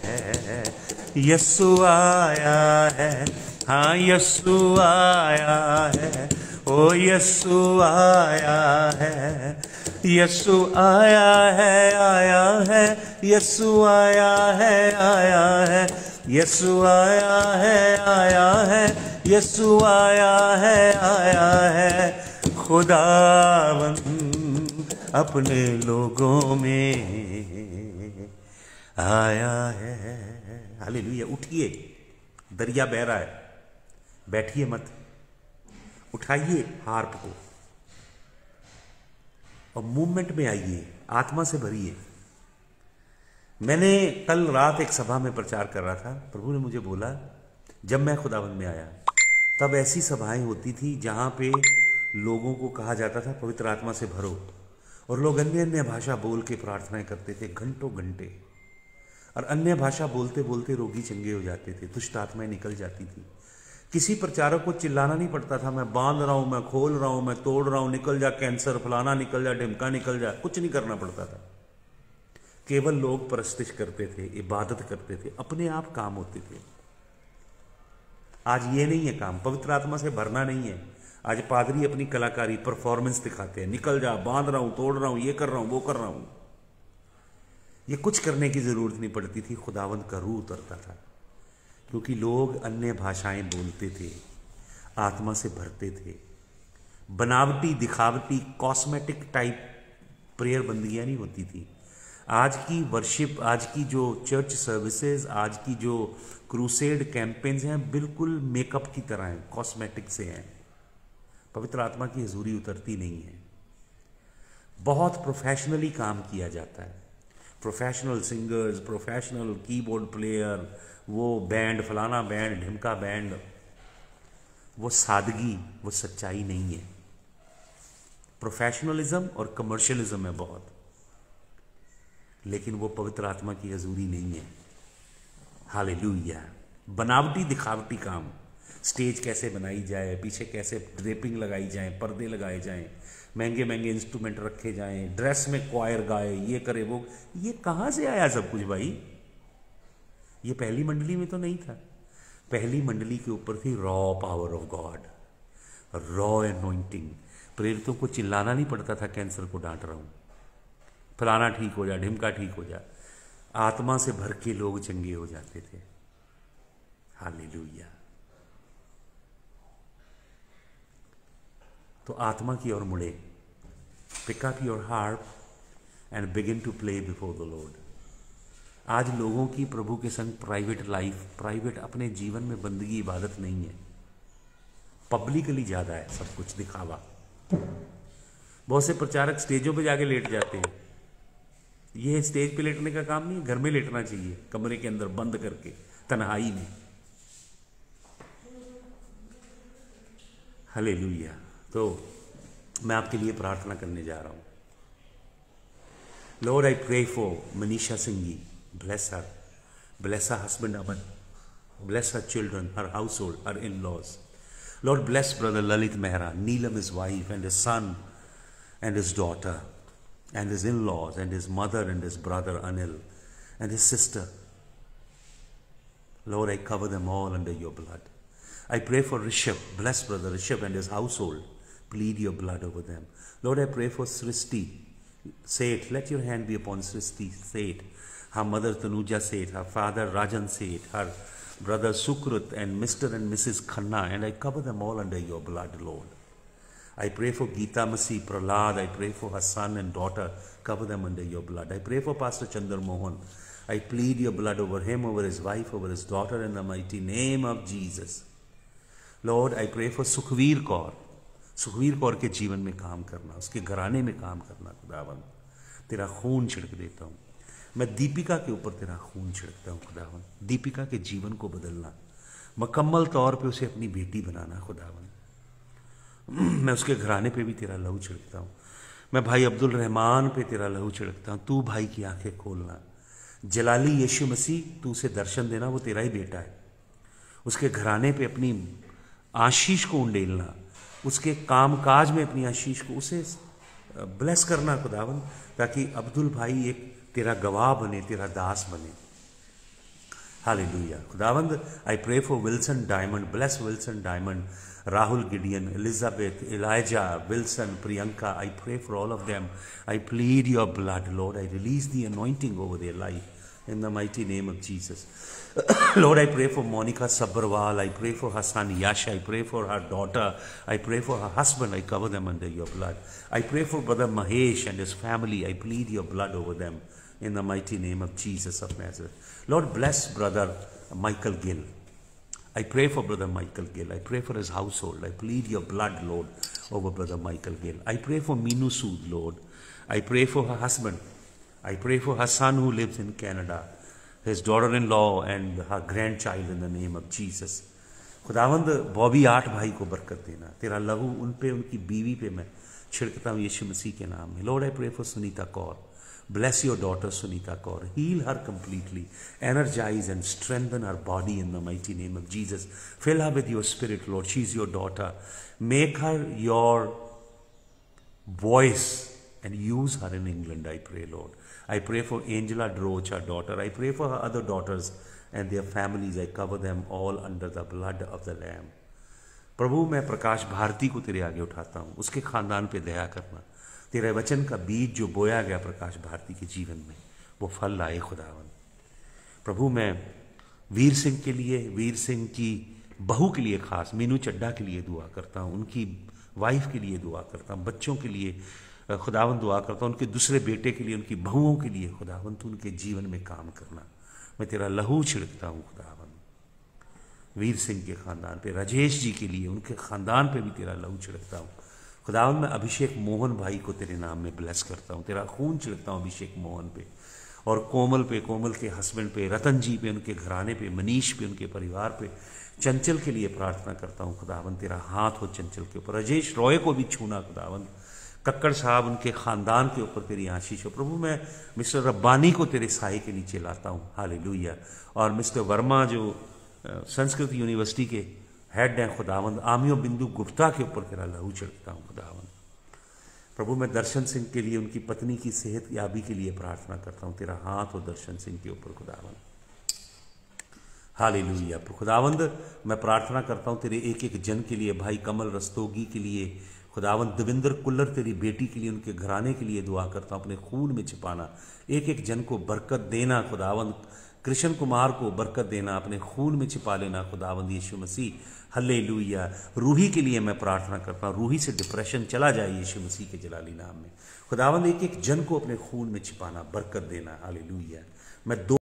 यस्सु आया है, हाँ यस्सु आया है। ओ यस्सु आया है, यस्सु आया है, आया है। यस्सु आया है, आया है। यस्सु आया है, आया है। यस्सु आया है, आया है। खुदावंद अपने लोगों में आया है। हालेलुया। उठिए, दरिया बह रहा है, बैठिए मत, उठाइए हार्प को और मूवमेंट में आइए, आत्मा से भरिए। मैंने कल रात एक सभा में प्रचार कर रहा था। प्रभु ने मुझे बोला, जब मैं खुदावंद में आया तब ऐसी सभाएं होती थी जहां पे लोगों को कहा जाता था पवित्र आत्मा से भरो, और लोग अन्य अन्य भाषा बोल के प्रार्थनाएं करते थे घंटों घंटे, और अन्य भाषा बोलते बोलते रोगी चंगे हो जाते थे, दुष्ट आत्माएं निकल जाती थी। किसी प्रचारक को चिल्लाना नहीं पड़ता था, मैं बांध रहा हूं, मैं खोल रहा हूं, मैं तोड़ रहा हूं, निकल जा कैंसर, फलाना निकल जा, ढिमका निकल जा, कुछ नहीं करना पड़ता था। केवल लोग परस्तिश करते थे, इबादत करते थे, अपने आप काम होते थे। आज ये नहीं है काम, पवित्र आत्मा से भरना नहीं है। आज पादरी अपनी कलाकारी, परफॉर्मेंस दिखाते हैं, निकल जा, बांध रहा हूं, तोड़ रहा हूं, ये कर रहा हूं, वो कर रहा हूं। ये कुछ करने की जरूरत नहीं पड़ती थी, खुदावंद का रूह उतरता था, क्योंकि लोग अन्य भाषाएं बोलते थे, आत्मा से भरते थे। बनावटी, दिखावटी, कॉस्मेटिक टाइप प्रेयर बंदियां नहीं होती थी। आज की वर्शिप, आज की जो चर्च सर्विसेज, आज की जो क्रूसेड कैंपेन्स हैं, बिल्कुल मेकअप की तरह हैं, कॉस्मेटिक से हैं। पवित्र आत्मा की हजूरी उतरती नहीं है। बहुत प्रोफेशनली काम किया जाता है, professional singers, professional keyboard player, वो बैंड, फलाना बैंड, ढिमका बैंड। वो सादगी, वो सच्चाई नहीं है। प्रोफेशनलिज्म और कमर्शियलिज्म है बहुत, लेकिन वो पवित्र आत्मा की हजूरी नहीं है। हालेलुया। बनावटी, दिखावटी काम, स्टेज कैसे बनाई जाए, पीछे कैसे ड्रेपिंग लगाई जाए, पर्दे लगाए जाएं, महंगे महंगे इंस्ट्रूमेंट रखे जाएं, ड्रेस में क्वायर गाए, ये करे वो, ये कहाँ से आया सब कुछ भाई? ये पहली मंडली में तो नहीं था। पहली मंडली के ऊपर थी raw power of God, raw anointing. प्रेरितों को चिल्लाना नहीं पड़ता था, कैंसर को डांट रहा हूं, फलाना ठीक हो जा, ढिमका ठीक हो जा। आत्मा से भर के लोग चंगे हो जाते थे। हालेलुया। तो आत्मा की ओर मुड़े, pick up your harp and begin to play before the Lord. आज लोगों की प्रभु के संग प्राइवेट लाइफ, प्राइवेट अपने जीवन में बंदगी, इबादत नहीं है, पब्लिकली ज्यादा है सब कुछ दिखावा। बहुत से प्रचारक स्टेजों पे जाके लेट जाते हैं। ये स्टेज पे लेटने का काम नहीं है, घर में लेटना चाहिए, कमरे के अंदर बंद करके, तन्हाई में। हालेलुया। तो मैं आपके लिए प्रार्थना करने जा रहा हूं। Lord, I pray for Manisha Singhi, bless her, bless her husband Aman, bless her children, her household, her in-laws. Lord, bless brother Lalit Mehra, Neelam his wife and his son and his daughter. and his in-laws and his mother and his brother Anil and his sister. Lord, I cover them all under your blood. I pray for Rishabh. Bless brother Rishabh and his household. Plead your blood over them. Lord, I pray for Srishti Seth. Let your hand be upon Srishti Seth, her mother Tanuja Seth, her father Rajan Seth, her brother Sukrut, and Mr. and Mrs. Khanna, and I cover them all under your blood, Lord. I pray for Geeta Masi Prahlad. I pray for her son and daughter. Cover them under your blood. I pray for Pastor Chandra Mohan. I plead your blood over him, over his wife, over his daughter, in the mighty name of Jesus. Lord, I pray for Sukhveer Kaur. Sukhveer Kaur के जीवन में काम करना, उसके घराने में काम करना। खुदावन, तेरा खून छिड़क देता हूँ। मैं दीपिका के ऊपर तेरा खून छिड़कता हूँ खुदावन। दीपिका के जीवन को बदलना, मुकम्मल तौर पे उसे अपनी बेटी बनाना खुदावन। मैं उसके घराने पे भी तेरा लहू छिड़कता हूँ। मैं भाई अब्दुल रहमान पे तेरा लहू छिड़कता हूँ। तू भाई की आंखें खोलना। जलाली यीशु मसीह, तू उसे दर्शन देना, वो तेरा ही बेटा है। उसके घराने पे अपनी आशीष को उंडेलना, उसके कामकाज में अपनी आशीष को, उसे ब्लेस करना खुदावन, ताकि अब्दुल भाई एक तेरा गवाह बने, तेरा दास बने। हालेलुया खुदावंद। I pray for Wilson Diamond. Bless Wilson Diamond, Rahul Gideon, Elizabeth, Eliza, Wilson, Priyanka. I pray for all of them. I plead your blood, Lord. I release the anointing over their life in the mighty name of Jesus. Lord, I pray for Monica Sabharwal. I pray for her son Yash. I pray for her daughter. I pray for her husband. I cover them under your blood. I pray for brother Mahesh and his family. I plead your blood over them in the mighty name of Jesus of Nazareth. Lord, bless brother Michael Gill. I pray for brother Michael Gill. I pray for his household. I plead your blood, Lord, over brother Michael Gill. I pray for Meenu Sood, Lord. I pray for her husband. I pray for her son who lives in Canada, his daughter-in-law and her grandchild in the name of Jesus. खुदावंद बॉबी 8 भाई को बरकत देना, तेरा लहू उन पे, उनकी बीवी पे मैं छिड़कता हूँ यीशु मसीह के नाम में। Lord, I pray for Sunita Kaur. Bless your daughter Sunita Kaur. Heal her completely. Energize and strengthen her body in the mighty name of Jesus. Fill her with your spirit, Lord. She's your daughter. Make her your voice and use her in England, I pray, Lord. I pray for Angela Droch, her daughter. I pray for her other daughters and their families. I cover them all under the blood of the Lamb. प्रभु, मैं प्रकाश भारती को तेरे आगे उठाता हूँ, उसके खानदान पे दया करना। तेरे वचन का बीज जो बोया गया प्रकाश भारती के जीवन में, वो फल लाए खुदावन। प्रभु, मैं वीर सिंह के लिए, वीर सिंह की बहू के लिए, खास मीनू चड्डा के लिए दुआ करता हूँ, उनकी वाइफ के लिए दुआ करता हूँ, बच्चों के लिए खुदावन दुआ करता हूँ, उनके दूसरे बेटे के लिए, उनकी बहुओं के लिए खुदावन, तू उनके जीवन में काम करना। मैं तेरा लहू छिड़कता हूँ खुदावन, वीर सिंह के खानदान पे, राजेश जी के लिए, उनके खानदान पे भी तेरा लहू छिड़कता हूँ खुदावन। मैं अभिषेक मोहन भाई को तेरे नाम में ब्लेस करता हूँ, तेरा खून छिड़कता हूँ अभिषेक मोहन पे और कोमल पे, कोमल के हस्बैंड पे, रतन जी पे, उनके घराने पे, मनीष पे, उनके परिवार पे। चंचल के लिए प्रार्थना करता हूँ खुदावन, तेरा हाथ हो चंचल के ऊपर। राजेश रॉय को भी छूना खुदावन, कक्कड़ साहब, उनके खानदान के ऊपर तेरी आशीष हो। प्रभु, मैं मिस्टर रब्बानी को तेरे साए के नीचे लाता हूँ, हालेलुया। और मिस्टर वर्मा जो संस्कृत यूनिवर्सिटी के हेड हैं खुदावंद, आमियो बिंदु गुप्ता के ऊपर तेरा लहू छिड़कता हूँ खुदावंद। प्रभु, मैं दर्शन सिंह के लिए, उनकी पत्नी की सेहत याबी के लिए प्रार्थना करता हूँ, तेरा हाथ हो दर्शन सिंह के ऊपर खुदावंद, हालेलुया। खुदावंद, मैं प्रार्थना करता हूँ तेरे एक एक जन के लिए, भाई कमल रस्तोगी के लिए खुदावंद, दविंदर कुल्लर तेरी बेटी के लिए, उनके घराने के लिए दुआ करता हूँ, अपने खून में छिपाना, एक एक जन को बरकत देना खुदावंद। कृष्ण कुमार को बरकत देना, अपने खून में छिपा लेना खुदावंद यीशु मसीह, हल्लेलुया। रूही के लिए मैं प्रार्थना करता हूँ, रूही से डिप्रेशन चला जाए यीशु मसीह के जलाली नाम में खुदावंद। एक एक जन को अपने खून में छिपाना, बरकत देना, हालेलुया। मैं